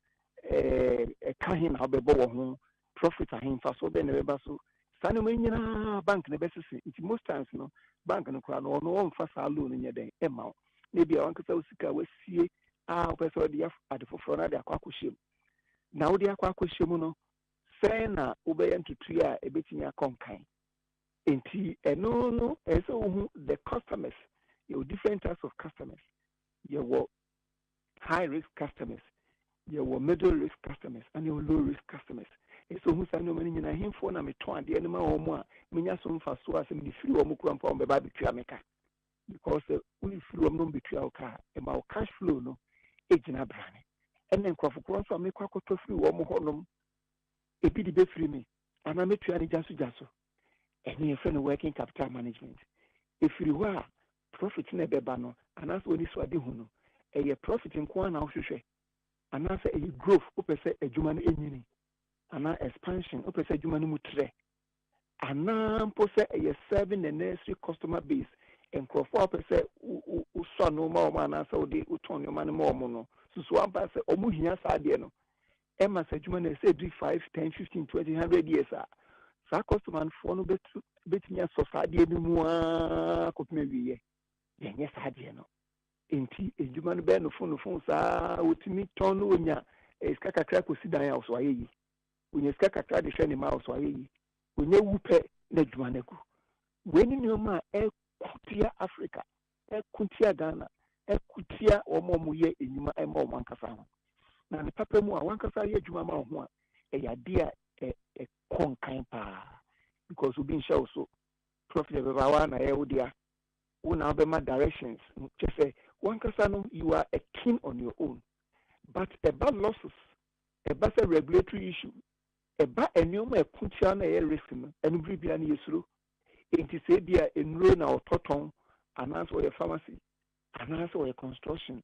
ɛka he na wobɛbɔ wɔ ho profit ahemfa so bɛn na ɛbɛba so saa nneɛma nyinaa bank na ɛbɛsese nti most times no bank no koraa no ɔno wɔmfa saa loan nyɛ dɛn ɛma wo na bi a wankasa wo sika wasie a wopɛ sɛ wode ade foforɔ no ade akɔ akɔhyɛ mu na wode akɔ akɔhyɛ mu no sɛn na wobɛyɛ ntutu a ɛbɛtumi akɔ nkan nti ɛno no ɛsɛ wohu the customers yɛwɔ different types of customers yɛwɔ high risk customers yɛwɔ middle risk customers and yɛwɔ low risk customers. So who say no money na him for na me ton de ma wo mo a menya so mfa so asem de firi wo mo kura mpa wo be ba betua meka because we firi wo no betua wo ka e ma wo cash flow no e gina brane ene nkrofo kro so mekwa koto firi wo mo honom e bi de be firi me ana metua ne jaso ene ye friend working capital management e firi ho a profit na be ba no ana so oni so ade hu no e ye profit nko na wo hwehwe ana so e growth wo pese adwuma no enyini ana expansion o pese adwuma no mutre ana mpo se e serving the necessary customer base enkrofo o pese u so no ma o ma na se o de uton no ma no ma o mo no susu amba se o mu hia sa de no e ma se adwuma na se 5 10 15 20 100 years a sa customer for no betia so sa de no mu a ko peme wiye ye sa de no enti adwuma no be no fon sa otimi ton no onya iska kakra ko sidan ya so ayeyi onye sika kakra de hwe ne ma so ayeyi onye wupe na adwuma na ku weni ni ma kutia Africa kutia Ghana kutia omo ye enyuma e ma omo ankasa ho na ne papa mu a wankasa ye adwuma ma ho a e ya dia konkan pa because we been show so profit be ba wa na ye wodia una be ma directions say wankasa no you are a king on your own but about losses about a regulatory issue eba enioma ekutia na ye risk no enu bibia na yesuro enti se bia enro na ototon anaso ye pharmacy anaso ye construction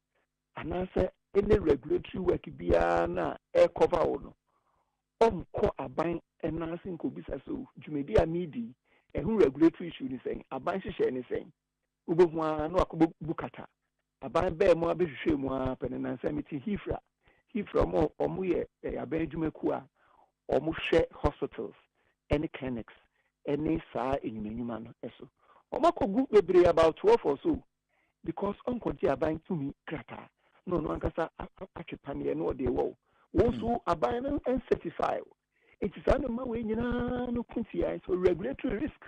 anaso any regulatory work bia na e cover wo no ko aban enase nko bisa so jumedi amidi ehun regulatory issue ni sen aban hihye ni sen ubohu no akobo bukata aban be mo abehwehwe mu a penenansa meti hifra mo omo ye aban dwumaku a omo hwe hospitals any clinics any saa enyumenyuma no eso omo kogu bebre about 12 or so because onko di aban tumi krata no ankasa akepane no de wo so aban no certify it is an ma we nyina no kuntia so regulatory risk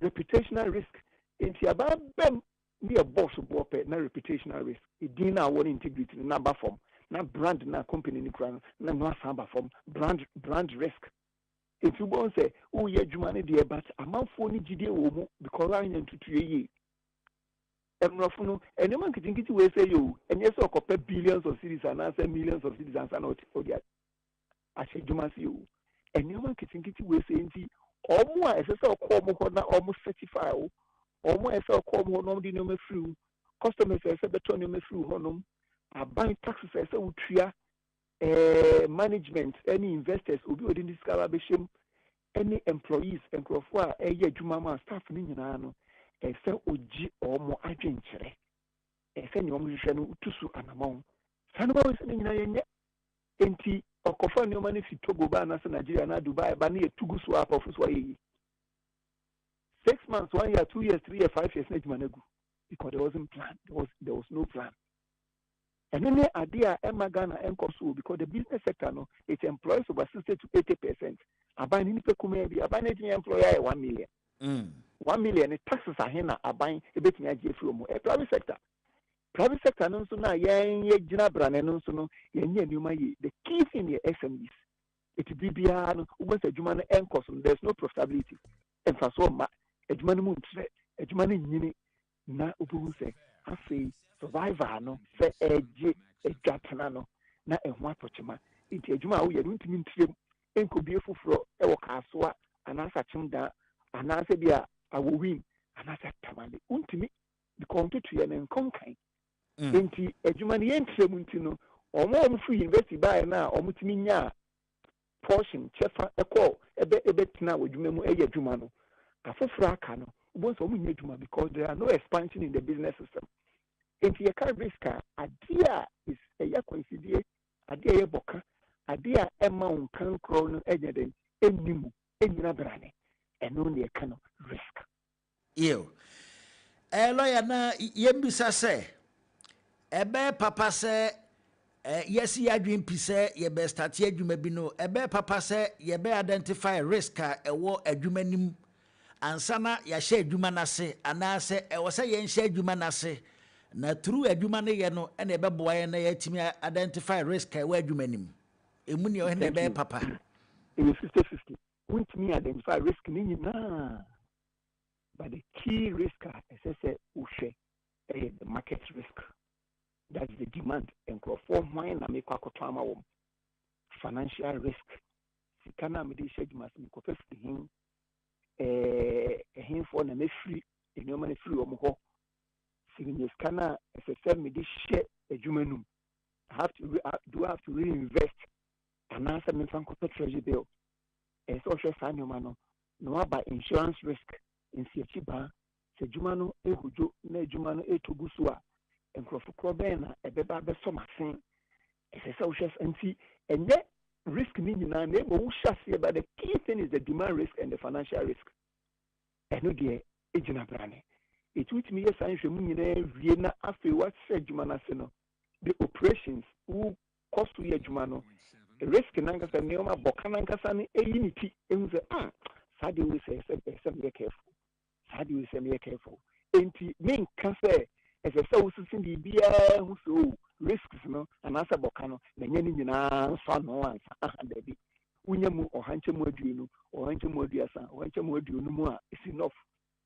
reputational risk enti aban bem be a boss bope na reputational risk idina won integrity na ba form na brand na company ni kran na no asamba form brand risk if you won't say oh yeah jumane de but amanfo ni gide wo mu because I need to ye emrofo no enema nkitikiti we say yo enye so okope billions of cities and answer millions of citizens and not for their ashe juma si yo enema nkitikiti we say nti omo a ese se okomo ho na omo certify o omo ese okomo ho no di no me free customers ese beto no me free ho no aban taxes ese utua management any investors obi odin discover beshem any employees enkrofo a eye adwuma ma staff ni nyina no ese oji omo adwenkyere ese ni omo hwehwe no utusu anamon sanaba we se nyina yenye enti okofa ni omo ne fi Togo ba na se Nigeria na Dubai ba na etugu so apofu so ayi 6 months 1 year 2 years 3 years 5 years na adwuma na gu because there wasn't plan there was no plan. And then the idea Ghana and Kosovo because the business sector no it employs over 60 to 80%. Abang ni pe kumebi abang ni employer 1 million. 1 million taxes are here na abang ebetimi agye free mo. Private sector no so na ye gina brand no so no ye nyuma ye the key thing ye SMEs. It bibia no ugo se adwuma no enkoso there's no profitability. Emfaso ma adwuma no mu ntre adwuma no nyini na ubu se afei survivor no se eje ejatana no na ehwa tochema nti adwuma wo ye ntimi ntrem enkobie foforo e wo kasoa anasa chimda anasa bia awowin anasa tamale ntimi because to ye ne nkonkan nti adwuma ne ye ntrem nti no omo fu university by na omo timi nya portion chefa eko ebe tina adwuma mu eye adwuma no afoforo aka no ubonso omo nya adwuma because there are no expansion in the business system. If you can't risk idea is a yakwansidie, idea boka, idea amount can crown agent, enimu, eninabrane, and only a kind of risk. You lawyer na yembisa say, ebe papa say, yes, ya dream pise, ye best start ye jumebino, ebe papa say, ye be identify risk a war a jumenim, and sana ya share jumanase, and I say, I was a yen share jumanase. na through adwuma no yɛ no ɛna ɛbɛboa yɛ na yɛatumi identify risk a ɛwɔ adwuma nim ɛmu ne ɔhɛ na ɛbɛyɛ papa it is 50-50 wontumi identify risk ni nyinaa but the key risk is the market risk. That's the demand. And for mine, I make a financial risk. Sikana medisha must be confessed to him. Him for the free, and your money free or more. Signius Kana as a self medisha a jumanum. I have to reinvest and answer me from treasury bill. And social sign your mano. No by insurance risk. In Siachiba, Sejumano, Ehujo, Nejumano, Etugusua, and Crofocrobena, a beba besomasin, as a social entity, and yet risk meaning I name who shall see, but the key thing is the demand risk and the financial risk. And no dear, Ejina Brane. It would me a sign from Vienna after what said Jumanasino. The operations who cost to Jumano, a risk in Ankasa Neoma, Bokanankasani, a unity, and the Sadi will say, be careful. How do you say me careful? And main cancer as a source in the beer who risks no and answer bocano, the Yanina son no answer, baby. Unyamu or Hanchamoduno or Hanchamodiasa or Hanchamoduno is enough.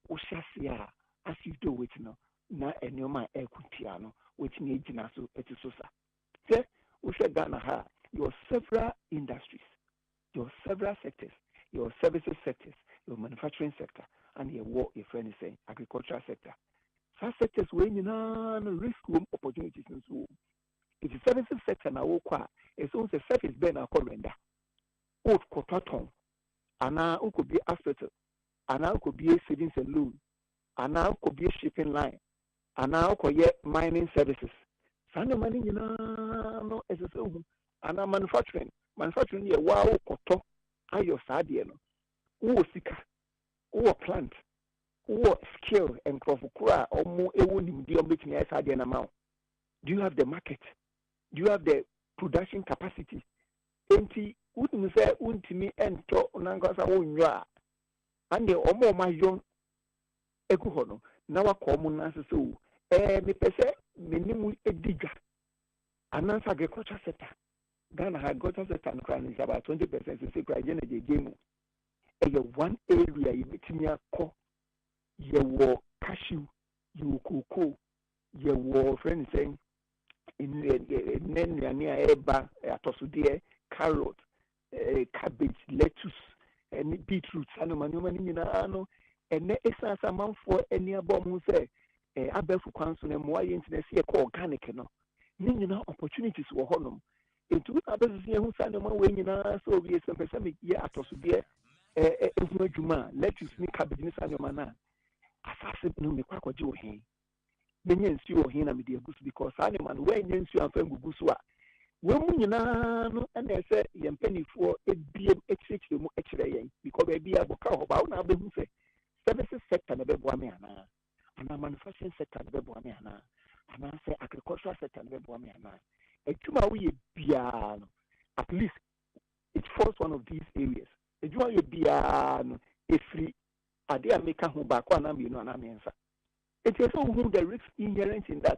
Ushasia as you do it no, na enoma equitiano, which needs nasu etisosa. Say, Ushagana, your several industries, your several sectors, your services sectors, your manufacturing sector. And your work, your friend is saying, agricultural sector. Such sectors where you know risk room opportunities in school. If the services sector now work, it's also a service ben a corrender. Old cotaton, and now could be hospital, and now could be a savings and loan, and now could be a shipping line, and now could be mining services. Sunday money, you know, as a so, and now manufacturing, your wow coto, are your sadiano, who seeker. Or plant, or skill and crofukura, or more a wounding deal making as hard an amount. Do you have the market? Do you have the production capacity? Empty wouldn't say me and to Nangasa Unya. And the Omo my young Ekuhono, now a common answer so. Me pese, minimum a digger. An answer agriculture sector. Ghana had got us a tan crown is about 20% to say energy game. One area you meet me a co, you were cashew, you cocoa, you were friend saying in the near eba, atosudia, carrot, cabbage, lettuce, and beetroot, and manumano, and ne essence amount for any above who say, Abefu council and why internet see a organic, no, meaning opportunities were honum. Into others who signed them away in us, so we are some percent yeah, atosudia. Juma, let you sneak a business on your manner. Assassin no me quack or Joe Hay. Many you here with the goose because animal when you and Fengu Guswa. When you know, and they say, Yam penny for a BM X because they be a boca about now the say services sector the Bebuamiana, and a manufacturing sector the Bebuamiana, and I say agricultural sector the Bebuamiana. A Juma we piano, at least it falls one of these areas. You want to be a free idea maker who back one and you know an answer. It is also who the risk inherent in that.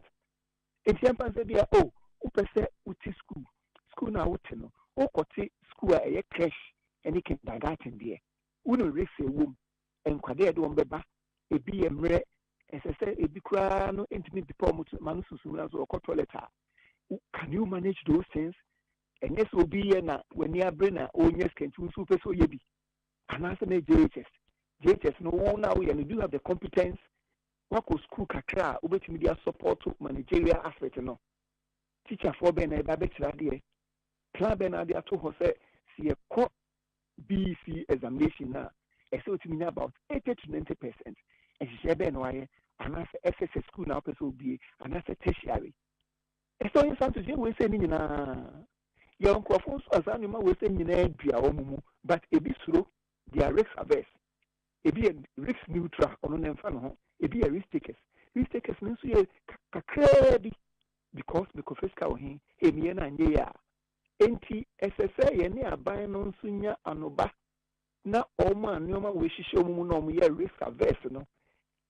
It's happens to be oh, upese uti school na utino, o kote school a crash and it can bagat in there. Uno risk a womb and quade do beba a be a mre as I said a bicrano intimate diplomat manusus or controleta. Can you manage those things? And yes, will be na when you are brenna, oh yes, can choose super so ye be. And answer me JHS no now we do have the competence. What could school kakra, ubet media support to managerial aspect no. Teacher for Ben a babet idea. Plan Ben idea to her say, see a co BC examination now. I saw to me about 80 to 90%. And she said Ben why and as SS school now person will be and as a tertiary. I saw in Santos we say na your uncle as animal was saying in but a bit slow, they are risk averse. A be a risk neutral on them fan, a be a risk takers. Risk takers means you a credit because fiscal him, a miena and ya. Enti SSA and near buying on Sunya and Oba. Now, all man, no man wishes show no risk averse, no.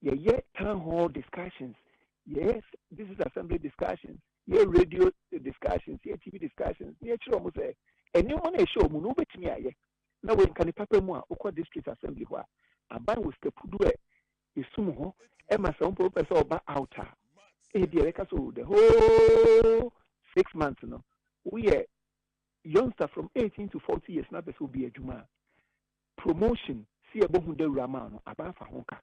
Ye town hall discussions, yes, this is assembly discussions, yeah, radio discussions, yeah, TV discussions, yeah, almost say, and you want to show me no bet me, yeah. Now when can papa more or district assembly where a ban was the pudu is sumo, Emma some purpose or back outer. So the whole 6 months, you know, we are youngster from 18 to 40 years now, this will be a Juma promotion. See a bohun de Ramano about Honka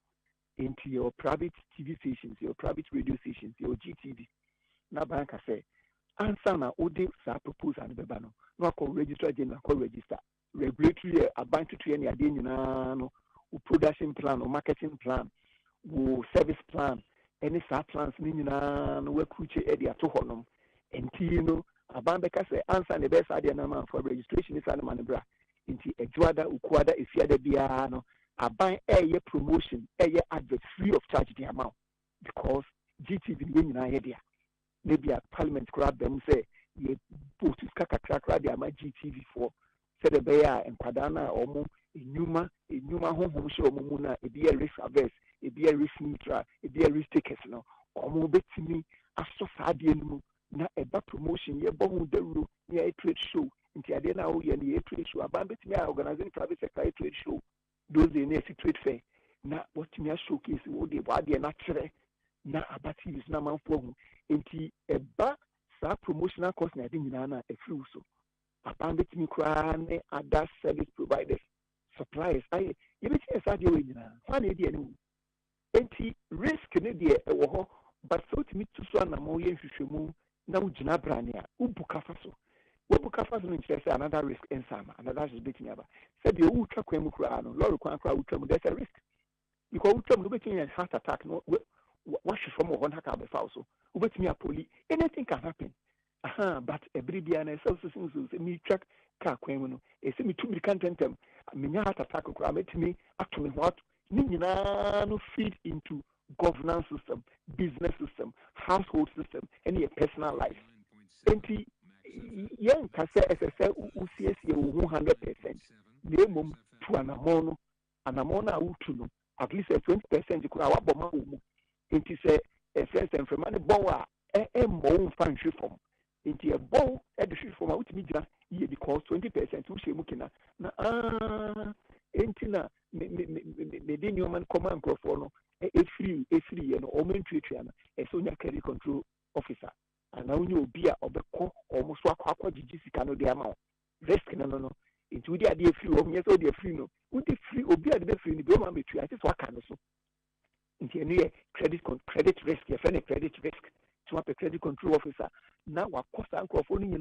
into your private TV stations, your private radio stations, your GTV. Now, bank I say, answer now, Ode sa propose and Bebano, no call register general, call register regulatory a bank to train your no production plan or marketing plan, or service plan. Any sub plans meaning no work which area to honum and tino a bambeka say answer the best idea number for registration is an manibra into a juada ukwada if you are the biano a buy a year promotion a year advert free of charge the amount because GTV winning idea maybe a parliament grab them say ye put kakakra the ama GTV for said the bear and padana or mo inuma home show mumuna a be a risk averse. It be a risk neutral, it be a risk takers no. Or more bet to me as so far na a bad promotion, ye bon the rule near a trade show. Into a dinner or a trade show. About bet me organizing private sector trade show. Those in a trade fair. Na what me a showcase would the body and natural. Na about is na man for into a ba sa promotional cost na ding na a few so. About bet me cry other service providers. Suppliers. I you bet me a sad way na. One idea. Enti risk ne de ewo ho but so to me to so na mo ye hwehwemu na ugina brania ubuka faso no interest another risk insama another is betting aba said you utwa kwam kura no lorry kwan kura utwa mu there's a risk because utwa mu betting a heart attack no what from one haka be falso ubetimi apoli anything can happen but every bia na so me track car kwam no e se me tu me kantentem me heart attack kura metimi ato me what no feed into governance system, business system, household system, and your personal life. 20 young can say SSL UCS 100%. Minimum to an amona utuno, at least 20% you could have a bomb. It is a sense and from money bower a more function form. Into a bow at the shift from out media because 20% who she mukina. Entina me de human command microphone a free and omen treatment a sonia credit control officer and now you be a obeko almost wakwa GGC cano de amount risk no into the idea free of yes or the free no would the free or be at the free the woman between just what kind of so into a credit risk your friend credit risk to have a credit control officer now what cost microphone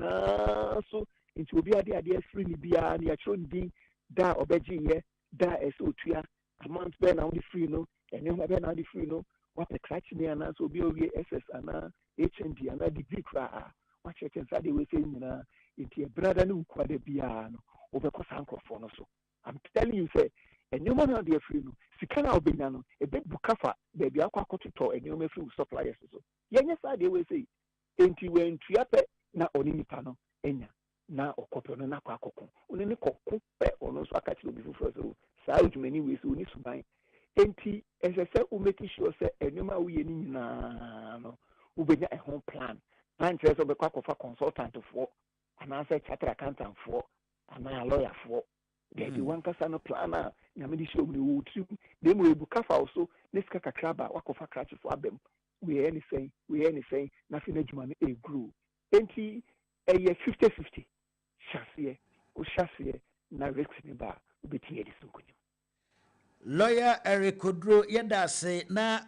so into be at the idea free be a near showing da obeji ye da eso tua amount be na the free no ene ho be na the free no what the crutch me ana so be owie SS ana HND ana degree kra what check inside the way say na enti brother no kwade bia no obekọ sankofo no so I'm telling you say ene mo na the free no sika na obenya no e be bukafa be bia akwa kototo ene mo free suppliers so yenye side the way say enti when tua pe na oni nipa no enya na okope no na kwa akoko oni ne kokko pe ono so akachi obi fufu so saa udumani we so oni suban enti esese u make sure say enuma wo ye ni nyina no ubenya a home plan interest obe kwa kofa consultant for ana say chartered accountant for ana lawyer for they be one kasa no plan na nyame di show me wo trim dem we buka fa so ne sika kakraba wakofa crash for abem we anything na fi na juma no e grow enti a 50-50 Shasiye na risk ni ba ubeti edi sunkunyo. Lawyer Eric Kodro yeda se na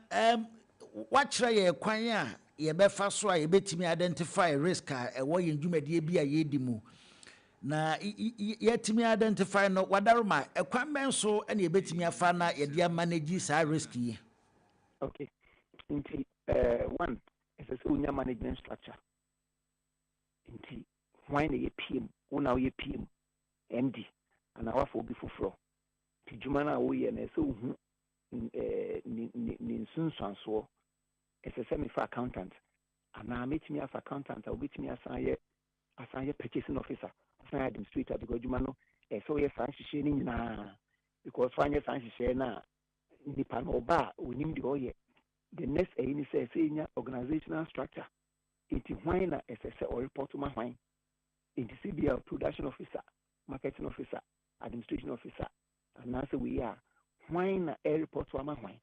wachra ye kwan a ye befa so a ye betimi identify risk a ewo ye ndwumade bi a ye di mu na ye timi identify no wadaroma ekwan ben so na ye betimi afa na ye dia manage sa risk yi. Okay. Inti one is a unya management structure. Inti why na ye PM una ye PM MD and our for before floor to jumana we na so hu ni sunsanso as a semi for accountant and now meet me as accountant or meet me as I purchasing officer as I administrator because jumano so yes I sharing na because fine yes I share na nipa no ba onim de oye the next any say senior organizational structure. It is why na SSA or report to my wine. It is CBL production officer, marketing officer, administration officer, and now we are why na air report to my wine.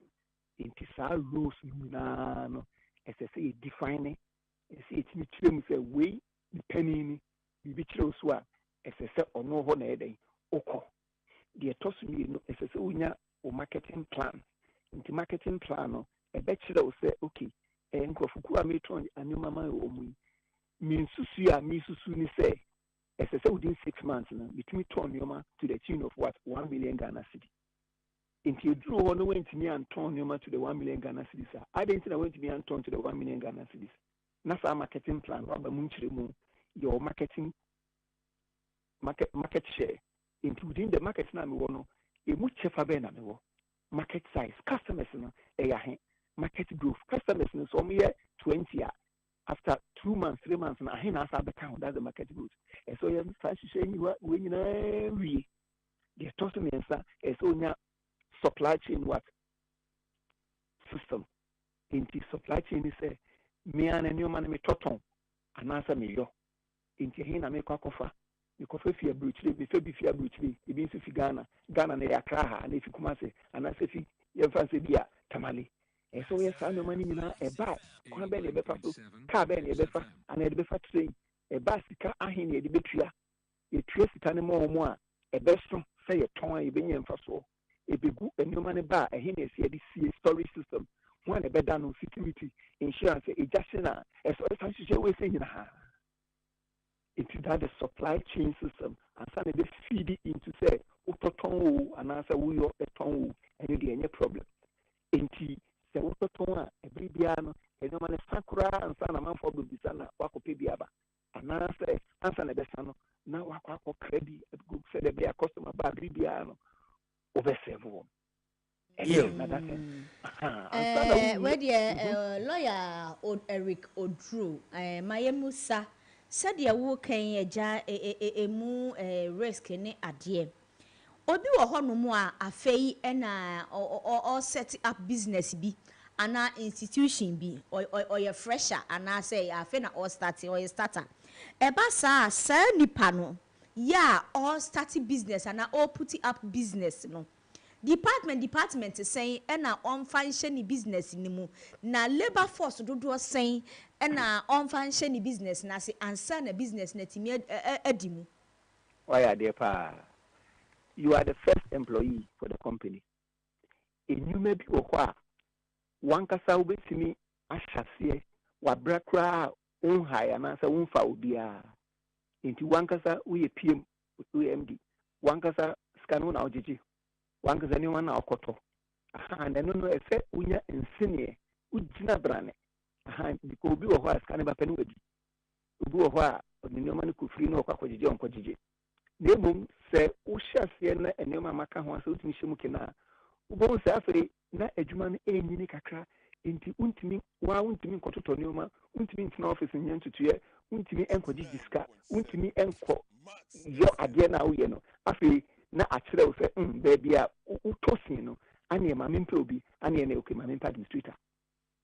It is our rules no SSA defining. It's me say we the penny be so SSA or no one day oko. The toss me no SSA unya or marketing plan. Into marketing plan no a bachelor will say okay. And Kofuku Ametron and your mamma omu. Means Susia, me Susuni say, as I said within 6 months now, between Tonyoma to the tune of what 1 million Ghana cedi. Until you drew on went to me and Tonyoma to the 1 million Ghana cedis. I didn't think I went to me and Ton to the 1 million Ghana cedis. Nasa marketing plan, Robert Munchrimu, your market share, including the market now, a much fabena, market size, customers, market growth. Customers in some year 20 after 2 months, 3 months, and I have the count. That's the market growth. And so you start saying you are winning every. They're talking me answer. And so now supply chain what system into supply chain is a me and new man me toton and answer me yo into hina me kwakofa. Because if you are brutally, before you are brutally, it means if you Ghana and they are Kraha, and if you come and I say if you fancy beer, Tamale. And so yes, I know money in a bar, Quaben, a befa, Carben, a befa, and a befa train, a basica, ahin, a debitria, a trace it animal more, a best say a toy, a binion for so, a big a new money bar, a hin is a storage system, one a bed on security, insurance, a jasina, as well as you always say in a hand. It is that the supply chain system, and suddenly they feed it into say, Utotongu, and answer we are a tongue, and you get any problem. Inti, the Utotonga, a Bibiano, a no man Sakura, and Sana man for Bubisana, Wako Pibiaba, and answer the Besano, now Wako credit, a good said they are customer by Bibiano, over several. Where the lawyer Eric Odru, my Musa. Said ya wo kan ya emu risk ne ade obi wo ho no mu a afei na or set up business bi ana institution bi or ya fresher ana say afei na or start or starter e ba sa nipa no ya or start business ana or put up business no department saying na on function business ni mu na labor force dodo saying na on function business na say ansa na business na timi adimu. Why are there pa? You are the first employee for the company. And you may be one kasa ubetimi ashase wabrakra unhaya na sa unfa ubia. Into one kasa we PM UMD. One kasa skanu na ojiji. One kasa anyone na okoto. And I don't know if unya ensinie ujina brane. Because obi wo ha scan ba penu edi obi wo ha onima ne kufri no kwa kwajije onkojije na emum se wo hyase na enema maka ho ase utimi hyemu kena ubo se afere na adwuma no enyini kakra enti untimi nkototo neoma untimi ntina office nyantutuye untimi enkojije ska untimi enko yo ade na wo ye no afere na akire wo se baby a utosin no ane ma mempe obi ane na okay ma mempe administrator.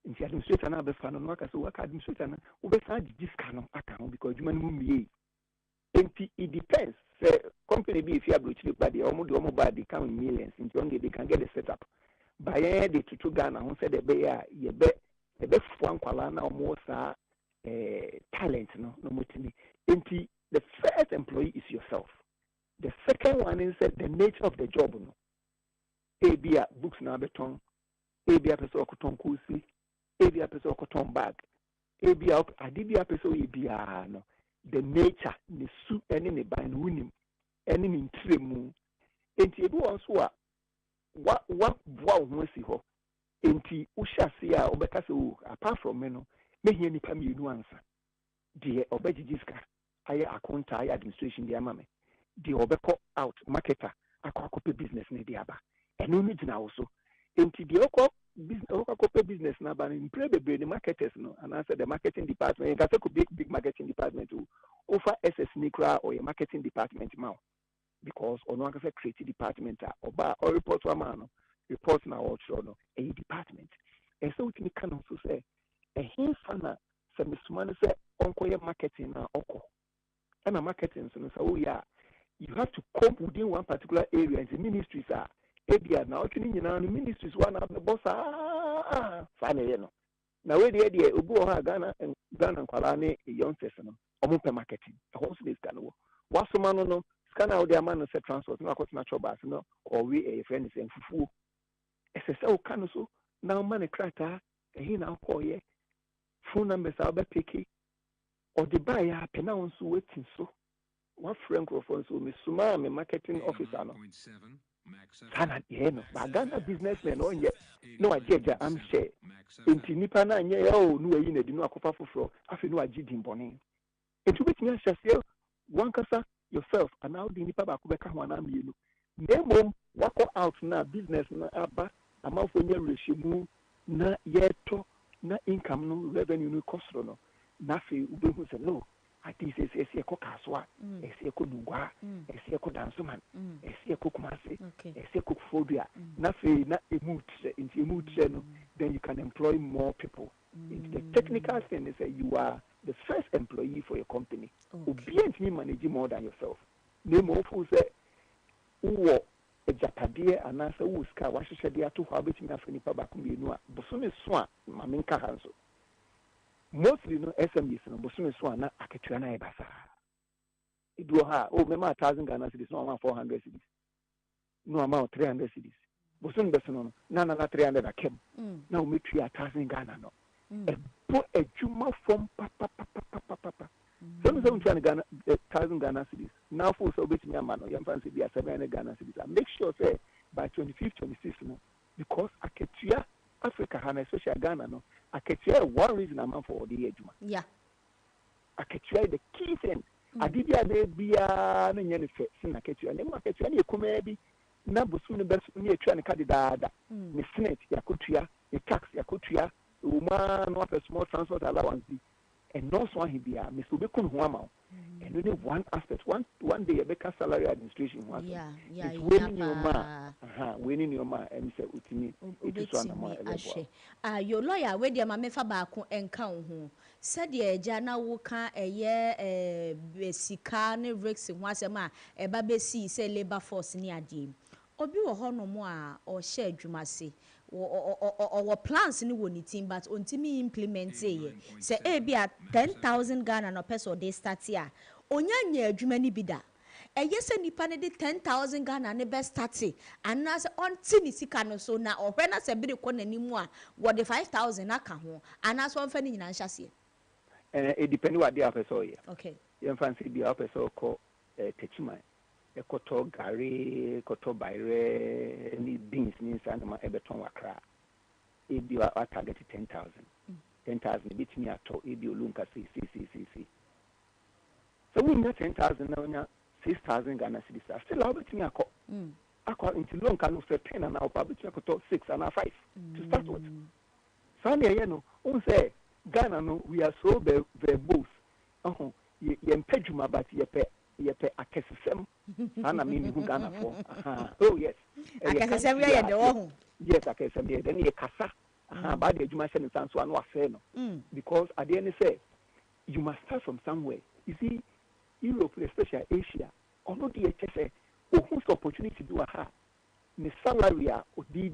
In the administrator now, Befano, Waka, so work administrator, Ubesa, this canon account because you man, it depends. Say, company be if you have reached by the almost by the count millions, in only they can get a setup. By the to Ghana, who said the bear, ye bet the best one Kualana or more talent, no mutiny. The first employee is yourself. The second one is the nature of the job. No, A be books now beton, A be a person kusi. Ebi apeso cotton bag. Ebi adibia peso ebia no. The nature ni su eni ne ban wunim eni ni ntremu. Enti ebi wonso a wa ho si ho. Enti uhyase a obeka se o apart from me no mehia nipa mienu ansa. De obejijiska aye akonta aye administration de amame. De obeko out marketer akwakope business ne de aba. Eno ni gina wo so. Enti de okọ business now, but in the marketers, no, and answer the marketing department. You can take a big marketing department to offer SS Nikra or a marketing department now, because on one can creative department or report to a man, report now or a department. ɛsɛ wotumi ka no nso sɛ ɛhefa na sɛ mesoma no sɛ ɔnkɔyɛ marketing na ɔkɔ ɛna marketing nso no sɛ woyɛ a you have to cope within one particular area and the ministries are ebia na ɔtwe ne nyinaa no ministries wa na abɛbɔ saa na ɛyɛ no na wei deɛ obi wɔ hɔ a ghana nkwalaa ne youngsters no ɔmo pɛ marketing ɛhɔ nso na sika no wɔ wasoma no sika na wode ama no sɛ transport na akɔtena trɔbas no ɔwe ɛyɛ frɛ no sɛ mfufuo ɛsɛ sɛ woka no so na woma ne krataa ɛhe na wokɔɔyɛ phone numbers a wobɛpeke ɔde baeɛ a pɛ na wo nso woati so wafrɛ nkurɔfoɔ nso mesoma a me marketing officer no Ghana no but Ghana businessmen ɔnyɛ na wagye agya amhyɛ nti nipa no anyɛ no wayi na di no akɔfa foforɔ afei no wagye din bɔne nti wobɛtumi ahyɛseɛ wankasa yourself anaa wode nipa baako bɛka ho anaa mmienu na mmom wakɔ out na business no aba amanfoɔ nyɛ werɛhyɛmu na yɛtɔ na income no revenue no kɔ soro no na afei wobɛhu sɛ no ati sɛ ɛkɔ kasoa ɛsɛ ɛkɔ nugua ɛsɛ ɛkɔ dansoman ɛsɛ ɛkɔ kumase ɛsɛ ɛkɔ fodua na afei na emu trɛ no then you can employ more people. The technical thing is that you are the first employee for your company. Obiara ntumi manage more than yourself. Na emu ofu sɛ wowɔ agyapadeɛ anaasɛ wo sika wahyehyɛ de ato hɔ a wobɛtumi afa nipa baako mmienu a bosome so a ma menka ha nso mostly no SMEs no bosome so a na akatua no ayɛ basaa ɛduɔ ha a mɛma 1,000 Ghana cedis na ɔma 400 cedis na ɔma 300 cedis bosome bɛso no na 300 akɛm na womɛtua 1,000 Ghana no ɛbɔ adwuma fam papapapapapa sɛ no sɛ wotua no 1,000 Ghana cedis na afo sɛ wobɛtumi ama no yɛmfa nsɛ bia 700 Ghana cedis a make sure sɛ by 25-26 no because akatua Africa ha na especially Ghana no akatua one reason I'm for the adwuma yeah akatua the key thing adibia na bia na nyɛ ne fɛ sin akatua na mu akatua na ekuma bi na bosu no bɛso ne atua ne ka dedaada ne senate yakotua ne tax yakotua uma no afɛ small transport allowance bi and also one bia Mr. Bekun ho ama and only one aspect one day a better salary administration was it's winning your ma and say utimi it is one more your lawyer we dia ma mefa baako enka ho said the agya na wo ka eye sika ne rex ho asem a eba besi say labor force ni ade obi wo ho no mo a o hye adwuma se or plans ni woni team but ontimi implement ye say e bia 10,000 Ghana no person dey start here onyanya adwuma ni bida eye se nipa ne de 10,000 Ghana ne be start and na say onti ni sika no so na ohwe na se biri ko nanimu a wo de 5,000 aka ho ana so onfa ni nyina nhase it depend what the person here okay you fancy be person ko techima ekoto gari ekoto bayre ni beans ni sanama ebeton wakra ebi wa target 10,000 bit me ato ebi olunka si so we net 10,000 na onya 6,000 Ghana cedis still how bit me akọ into loan can for 10 and now bit me akoto 6 and 5 to start with so na ye no on say Ghana no we are so verbose ye mpedwuma but ye pe akesesem ana me hu Ghana for oh yes akesesem ye de wo ho yes akesesem ye then ye kasa ba de adwuma hye nsan so anu afa no because at the end say you must start from somewhere you see Europe especially Asia ono de say ohun opportunity do aha ne salary a odi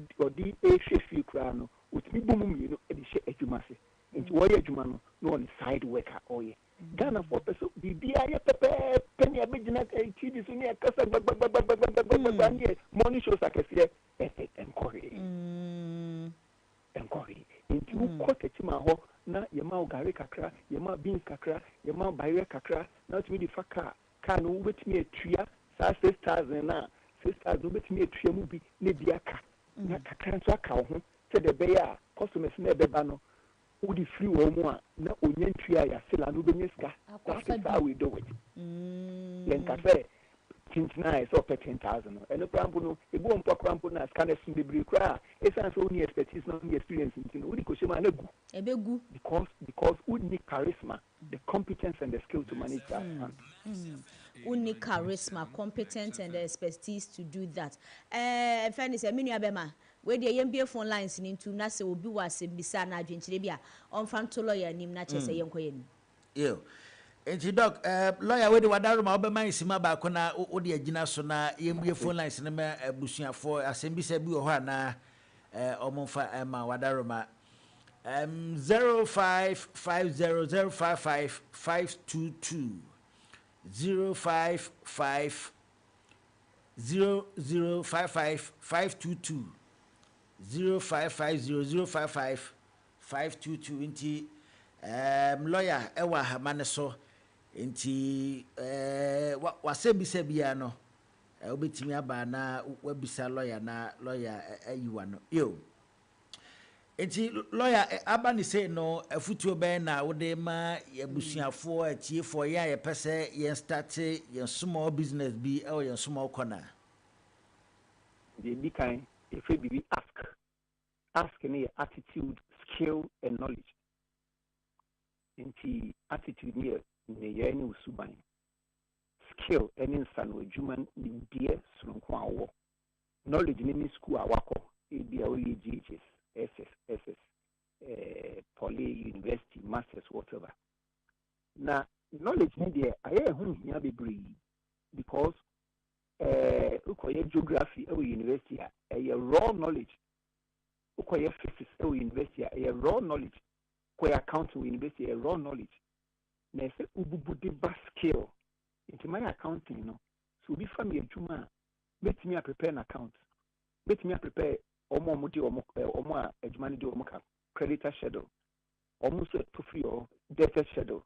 ehwe kura no otimi bomu mi no e de hye adwuma se nti wo ye adwuma no no on side worker oye Ghana for person bibia ye pepe penny abegina TV so ne kasa gbagbagbagbagbagbagbagba money shows akese encourage nti wo kota chima ho na ye ma gari kakra ye ma beans kakra ye ma bayre kakra na to di faka ka no wetimi atua sa 6,000 na 6,000 wetimi atua mu bi ne bi aka na kakra nso aka ho se de be ya customers na beba no udi free wo mu a na onyantua ya sela no benye sika that's how we do it yen cafe tintina is up 10,000 and krampo no ebu onpo krampo na scanner sun bebre kra esan so ni expertise no ni experience ntino udi ko shema na gu ebegu because we need charisma the competence and the skill to manage that we need charisma competence and the expertise to do that fairness me nua bema we dey yembie phone lines ni ntu na se obi wa se bisa na adwenkyere bi a onfa nto lawyer nim na chese yenkoye nim yo enti doc lawyer we dey wadaro ma obema isima ba ko na wo dey agina so na yembie phone lines ne ma abusuafo asem bisa bi wo ho na omonfa ma wadaro ma 0550055522 0550055522 0550055522 inti lawyer ewa hamane so inti wasebisa bia no obetimi aba na wabisa lawyer na lawyer ayiwa no yo inti lawyer aba ni say no afutuo ben na wode ma yabusuafo atiefo ya ye pese ye start ye small business bi or ye small corner the big kind if we be ask any attitude, skill and knowledge inti attitude ni ye ni usuban skill any insan we human ni die sunko awo knowledge ni school awako e bia o ye GHS SS, Poly, University, Masters, whatever. Now, knowledge media, I am here because geography at university, a raw knowledge. Physics at university, a raw knowledge. Accounting university, a raw knowledge. Now, say ubu skill into my accounting, you know. So, be familiar to me. Let me prepare an account. Let me prepare. Omo mudi omo ejumani di omo creditor schedule almost to free or debtor schedule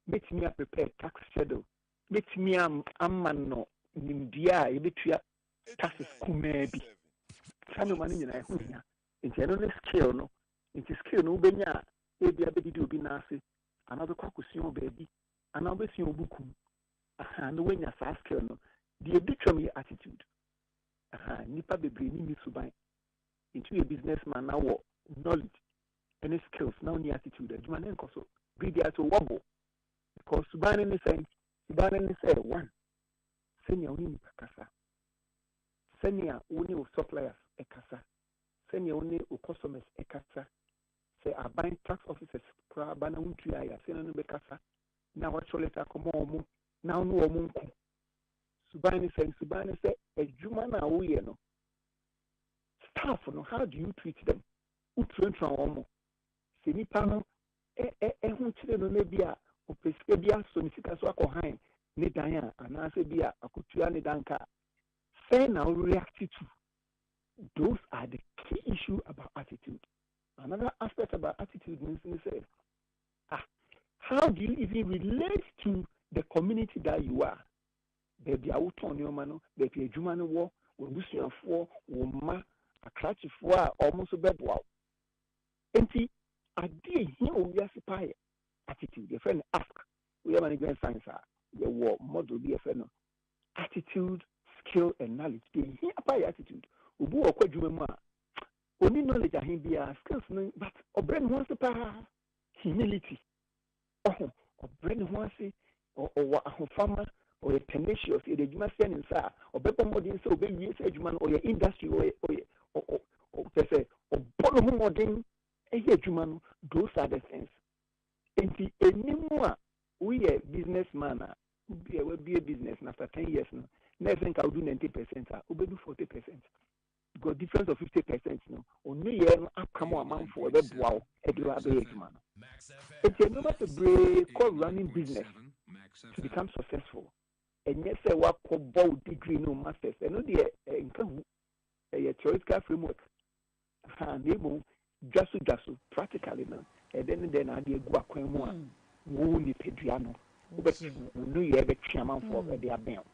make me prepare tax schedule make me amano nimdia ebetua taxes kumebi kano mani nyina ehu nya nti no skill no nti skill no benya ebi abedi obi na ase another kwakusion baby another si obuku aha no wenya sa skill no the ebitwam attitude aha nipa bebre ni misuban into a businessman now knowledge and skills now the attitude you man enkoso greedy to wobble because subane ni say one senior uni kasa senior uni o suppliers ekasa senior uni o customers ekasa say a buying tax officers pra bana untu ya senior no be kasa na wa choleta komo omu na onu omu nku subane say ejuma na wo ye no staff, no, how do you treat them? Utrenta omo. Se nipa no hu kire no na bia opesike bia so ni sika so akohan ne dan a anase bia akotua ne danka. Say now react to. Those are the key issue about attitude. Another aspect about attitude means to say, how do you even relate to the community that you are? Baby, I will turn your man, baby, a human war, we busuan for, ma. Attractive for almost a bed wow. And see, I did hear we are spy attitude. Your friend ask, we have an event science, the war model be a friend. Attitude, skill, and knowledge. They hear by attitude. Ubu or quadruma. Only knowledge I hear be a skills, but or brain wants to power humility. Oh, or brain wants it, or a farmer. Or a tenacious, a human standing, sir, or better modern, so baby, man, or your industry, or say, or bottom modern, a human, those are the things. And the anymore, we a businessman, will be a business after 10 years now. Never think I'll do 90%, I'll do 40%. Got difference of 50%, no, only come on, amount for the wow, a man. It's a number to break called running business to become successful. And yes, I work for both degree no masters. And no, the theoretical framework. Just practically now. And then I did go a more. Wounded Pedriano. But no, you have a chairman for their bail.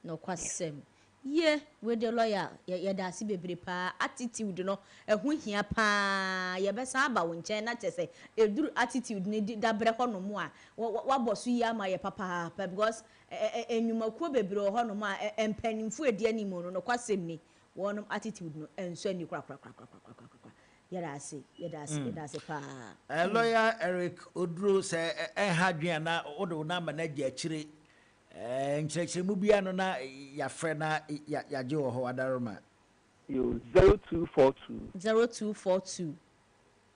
No question. Yeah, with the lawyer, ya si bebre pa attitude no ehun hia pa ya be san ba won chen na tese eduru attitude ne da bre ho no mu a wa bosu ya ma ya papa because enyumakuo bebre ho no mu a empanimfu edi animu no kwasem ni wonum attitude no enso ani kra ya da se pa lawyer Eric Oduro say hadwen na odo na manager akire nkyerɛkyerɛmu bia no na yafrɛ na yagye wɔ hɔ adaroma You 0242 0242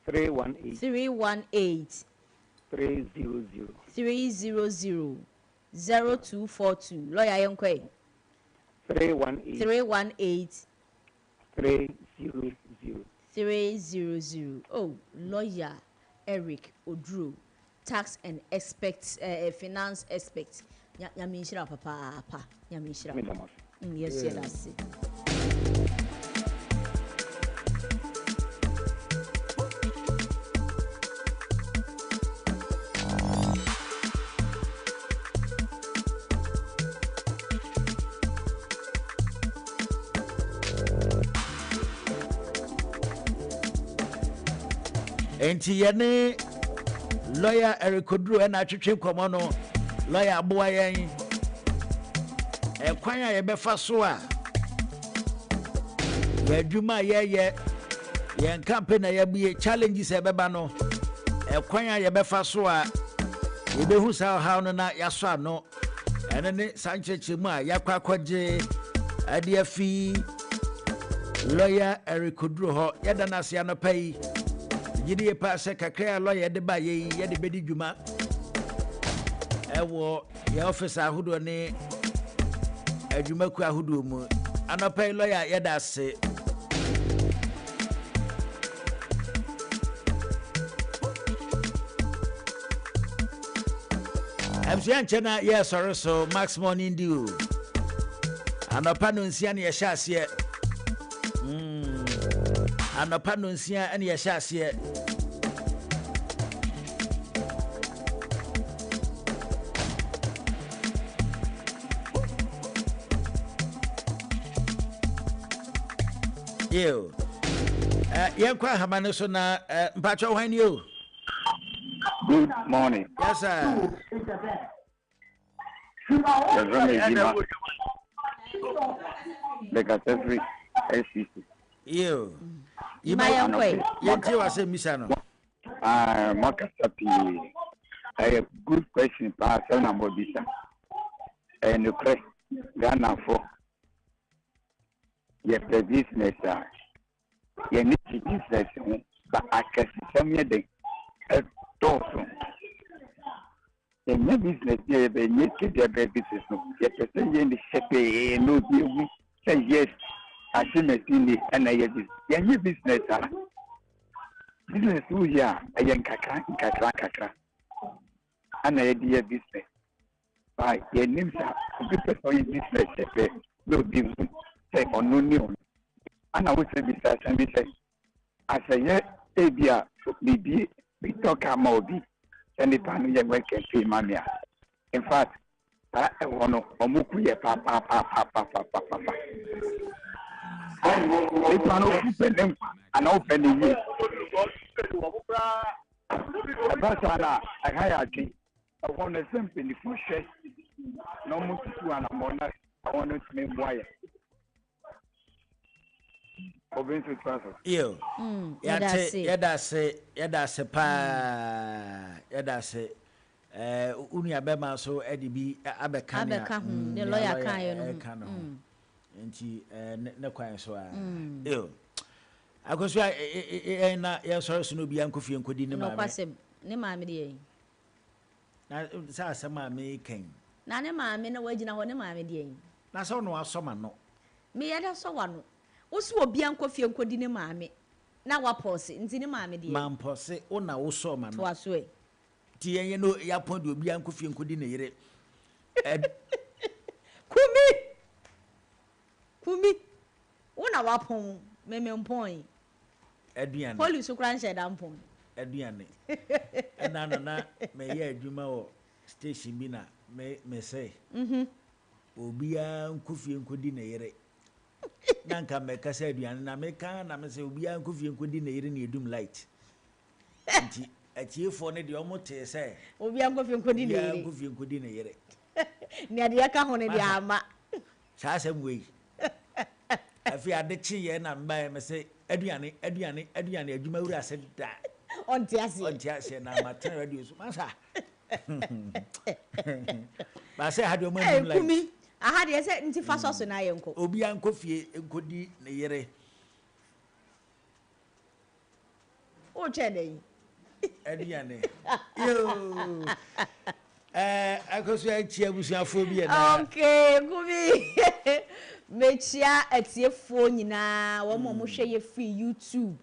318 318 300 300 0242 lawyer Yonkwe 318 300. Oh, lawyer Eric Odru, tax and finance expert. Yamishira papa. Yamishira. Yes, that's it. Enti yene lawyer Eric Odru na atwetwe komo no lawyer aboa yen ekwan a yebefa so a yadwuma ye yen campaign a yabie challenges ebeba no ekwan a yebefa so a yebehu sa how no na yaso ano ene ne sancheche mu a yakwa kwaje ade afi lawyer Eric Odru ho yeda na se anopai Jidi passe kakra lawyer de ba ye de bedi dwuma ewo ye office ahudo ne adwuma ku ahudo mu anopai lawyer ye da se Amsian chena ye sorry so Max Morning Dew anopa no nsia ne ye hya ase anopa no nsia ne ye hya ase Yo. Yankwa hamane so na mpacho hwan you. Good morning. Yes sir. The Cathedral SCC. Yo. Ima yankwa. Yanti wa se misa no. Makasapi. I have good question pa na mbobisa. And the press Ghana for your business you need to business but I can some of the also the business you need to the business you person in the shape no we say yes I see me and I your business business who ya I am kakra and I idea business by your names are people in business no business say on union and I would say business and we say as a year abia maybe we talk about be and the pan we work and pay money in fact I want to omuku ye papa they can open them and open the year about I hire I want to simply the first share no more to an amount I want to make wire Yo. Yada se pa yada se uni abema so edibi abeka the lawyer kan no enti ne kwan so a yo akoso na ya so so no bi ankofie nkodi ne maame no kwasem ne maame de na sa asema me ken na ne maame na wagina ho ne maame de na so no asoma no me yada so wa no wosu obi ankofie nkodi ne maame na wapose nti ne maame de mampose ona wo so ma no to aso e ti yenye no ya pon de obi ankofie nkodi ne yere kumi una wapon meme mpon aduane police kura nche da mpon aduane na na me ye adwuma wo station bi na me say obi ankofie nkodi ne yere nanka me kasa aduane na me kan na me say obi ankofie nkodi ne yere ne edum light nti atiefo ne de omote say obi ankofie nkodi ne yere ankofie nkodi ne yere ne ade aka ho ne de ama saa asem wei afi ade chi ye na mba me say aduane adwuma wura ase da onti ase na maten radio so masa ba say hade o man light kumi ahade say nti fa so na ye nko obi ankofie nkodi ne yere O chede. Ediane. Yo. Akoso achia busuafo bi na. Okay, Gumi. Mechia etiefo nyina wo mo hwe ye free YouTube.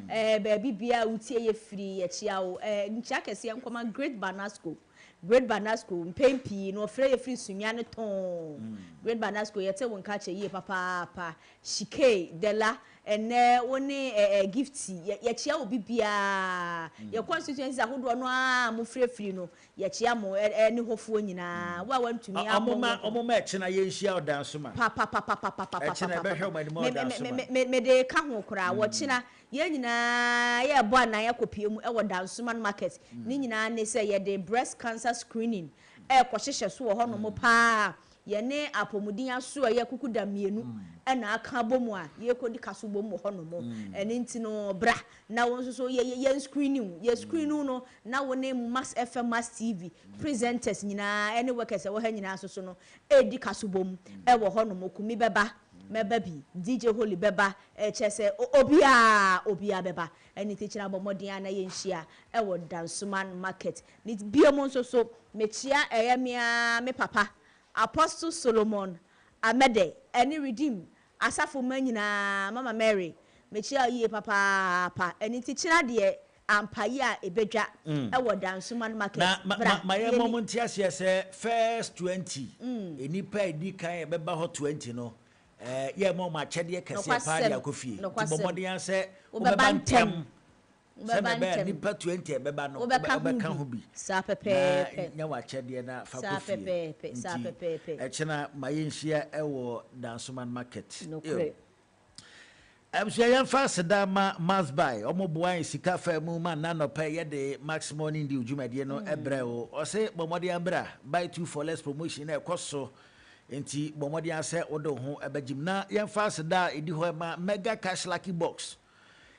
Baby bia utie ye free ye chia wo. Ncha kese nkoma Great Banasco. Great Banasco mpempi no free ye free sunwa ne ton. Great Banasco ye te won ka che ye papa Shike Dela ene woni gift ye chia obi bia ye constituency ahodo no a mo free no ye chia mo ne hofo nyina wa wantumi amoma echina ye nhia odanso ma papa echina be hwe ma ni mo odanso ma me de ka ho kora wo china ye nyina ye bo anan yakopie mu e wo Dansoman market ni nyina ne se ye de breast cancer screening e ko hyehye so wo ho no mo pa ye ne apomudin aso ye kukuda mienu e na aka bomu a ye kodi kaso bomu ho no mo ene ntino bra na won so ye screening ye screening no na woni Max FM Max TV presenters nyina ene workers e wo ha nyina so no e di kaso bomu e wo ho no mo kumi beba mebabi DJ Holy beba chese obia beba eni teaching abomodin na ye nhia e wo Dansoman market ni biom so mechia eyemia me papa Apostle Solomon Amede eni redeem asafo manyina Mama Mary mechia ye papa eni teaching de ampaye a ebedwa e wo Dansoman market na my moment ase say first 20 eni pa edi kan e beba ho 20 no ye mo ma chede kese pa dia kofie bomodin se obeba ntem se beba ni pa 20 beba no obeka ho bi sa pepe nya wa chede na fa kofie sa pepe echena mayenhia e wo Dansoman market Absia yan fast da mass buy omoboan sika fa mu ma na no pa ye de Max Morning di ujumade no ebre o se bomodin bra buy 2 for less promotion e koso enti bomodi ase odo ho abagim na yemfa seda edi ho ma mega cash lucky box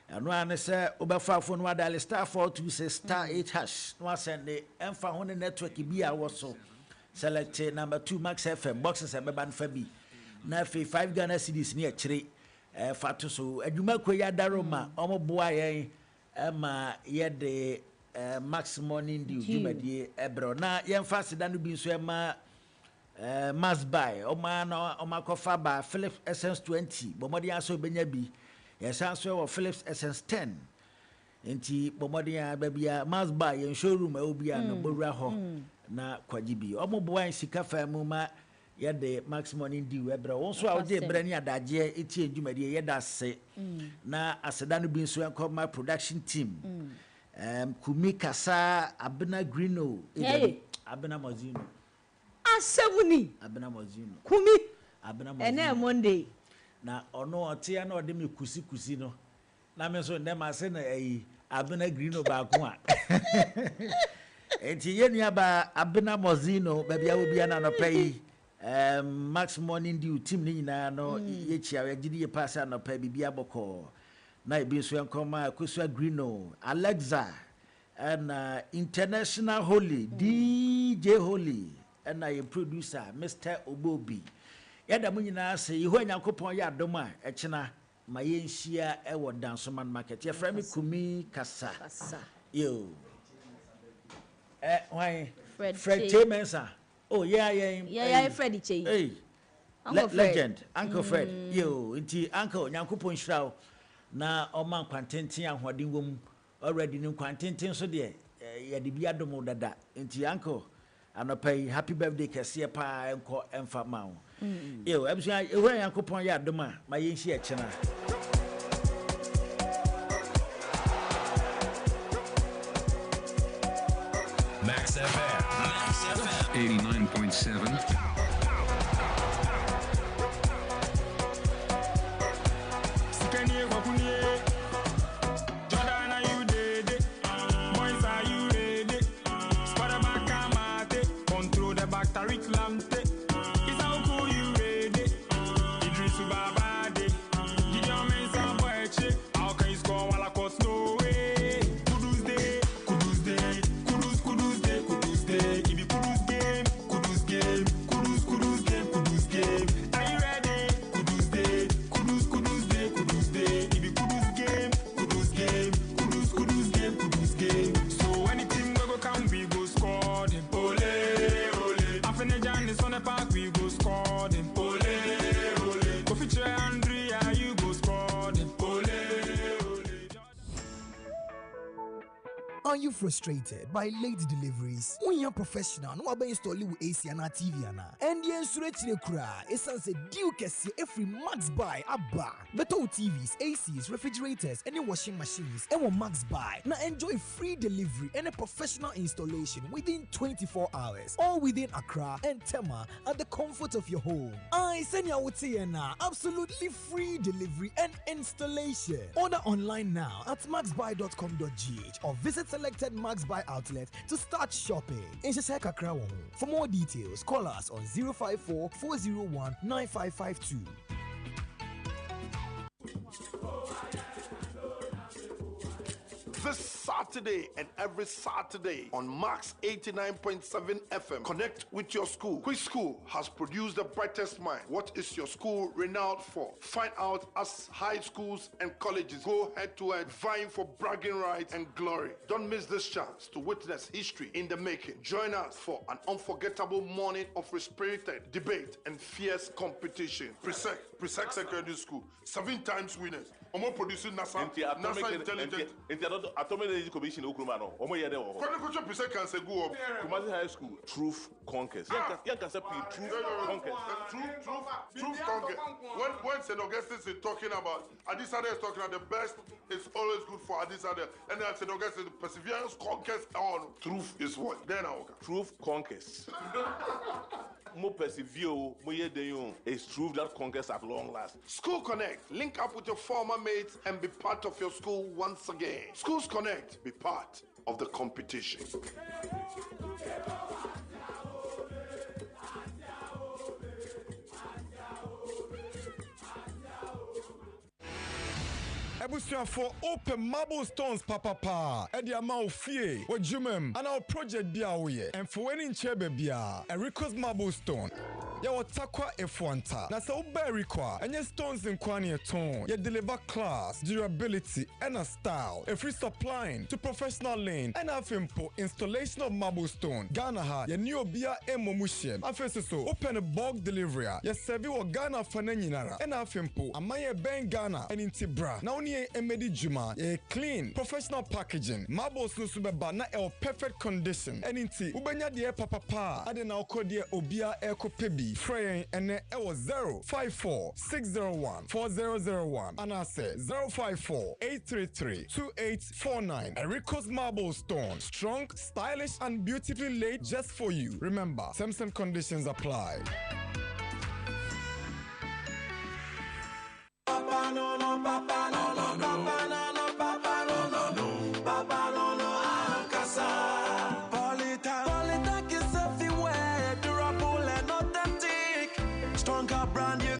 anu ane se obefa phone wa dial *426 *8 hash no asende emfa ho ne network bi a wo so select number 2 Max FM boxes e beba nfa bi na fe 5 Ghana cedis ni a kire fato so adwuma koya daroma omoboa yen ma ye de Max Morning di ujumadi ebro na yemfa seda no bi nso e ma must buy oma kofa ba Philips Essence 20 bomodi aso benya bi yesanso wo Philips Essence 10 enti bomodi a babia must buy yen showroom obi a no borua ho na kwaji bi omoboan sika fa mu ma ye de Max Morning di webra wonso a ode bra ni adaje eti edwumade ye da se na aseda no bi nso enko production team Kumi Kasa Abena Greeno Abena Mozino Asewuni Abena Mozino Kumi Abena Mozino ene Monday na ono otia na ode me kusi no na me so ndem ase na Abena Greeno ba ko a enti ye nua ba Abena Mozino ba bia obi na no pay Max Morning Dew team ni nyina no ye chia ye gidi ye pass na pay bibia boko na ebi so enkoma Kusua Greeno Alexa and International Holy DJ Holy and a producer Mr. Obobi yada mu nyina se yeho Nyankopon ya adom a ekina ma yenhia e wo Dansoman market ye frame Kumi Kasa yo why Fred Temensa oh yeah Fred Chey hey legend Uncle Fred yo nti Uncle Nyankopon hira na oman kwantenten ahoden wom already nim kwantenten so de ya de bia dom dada nti Uncle anopai happy birthday kese pa enko emfa ma wo yo abusua ehu Yankopon ya dom a ma yenhyi e kina Max FM 89.7 Are you frustrated by late deliveries? When you're professional, no one install with AC and TV and the insurance cry. Essence deal kesi every Max Buy abba. Better TVs, ACs, refrigerators, any washing machines, and Max Buy. Now enjoy free delivery and a professional installation within 24 hours, all within Accra and Tema at the comfort of your home. I send you out absolutely free delivery and installation. Order online now at maxbuy.com.gh or visit selected Max Buy outlets to start shopping. For more details, call us on 054 401 9552. This Saturday and every Saturday on Max 89.7 FM. Connect with your school. Which school has produced the brightest mind? What is your school renowned for? Find out as high schools and colleges go head to head, vying for bragging rights and glory. Don't miss this chance to witness history in the making. Join us for an unforgettable morning of respirited debate and fierce competition. Presec Secondary School, 7 times winners. Omo producing NASA Intelligent. Atomic Energy Commission Okrumano. Omo yede wo. Kono Presec can say go up. Kumasi High School, Truth Conquest. Yan can say Truth Conquest. Truth Conquest. When St. Augustine is talking about, Adisade is talking about the best is always good for Adisade. And then St. Augustine, perseverance, conquest, on truth is what? Then I Truth Conquest. Mo persevere, mo yedeyon. It's truth that conquers at long last. School Connect. Link up with your former mates and be part of your school once again. Schools Connect. Be part of the competition. Ebusua for open marble stones papa e dia ma ofie wo dwumam and our project bia wo ye and for any nchebe bia Ericos marble stone ya watakwa efuanta na se uberi kwa enye stones in kwani eton ya deliver class durability and a style a free supplying to professional lane and afimpo installation of marble stone Ghana ha ya ni obia emomushem afese so open bulk delivery ya serve wo Ghana fana nyinara and afimpo amaye ben Ghana and intibra na oni emedi juma a clean professional packaging marbles no subeba na e perfect condition and inti ubenya de papa ade na okode obia ekopebi frame and it was 054-601-4001 and I say 054-833-2849. Ericos Marble Stone, strong, stylish and beautifully laid just for you. Remember, terms and conditions apply. Papa no, papa no.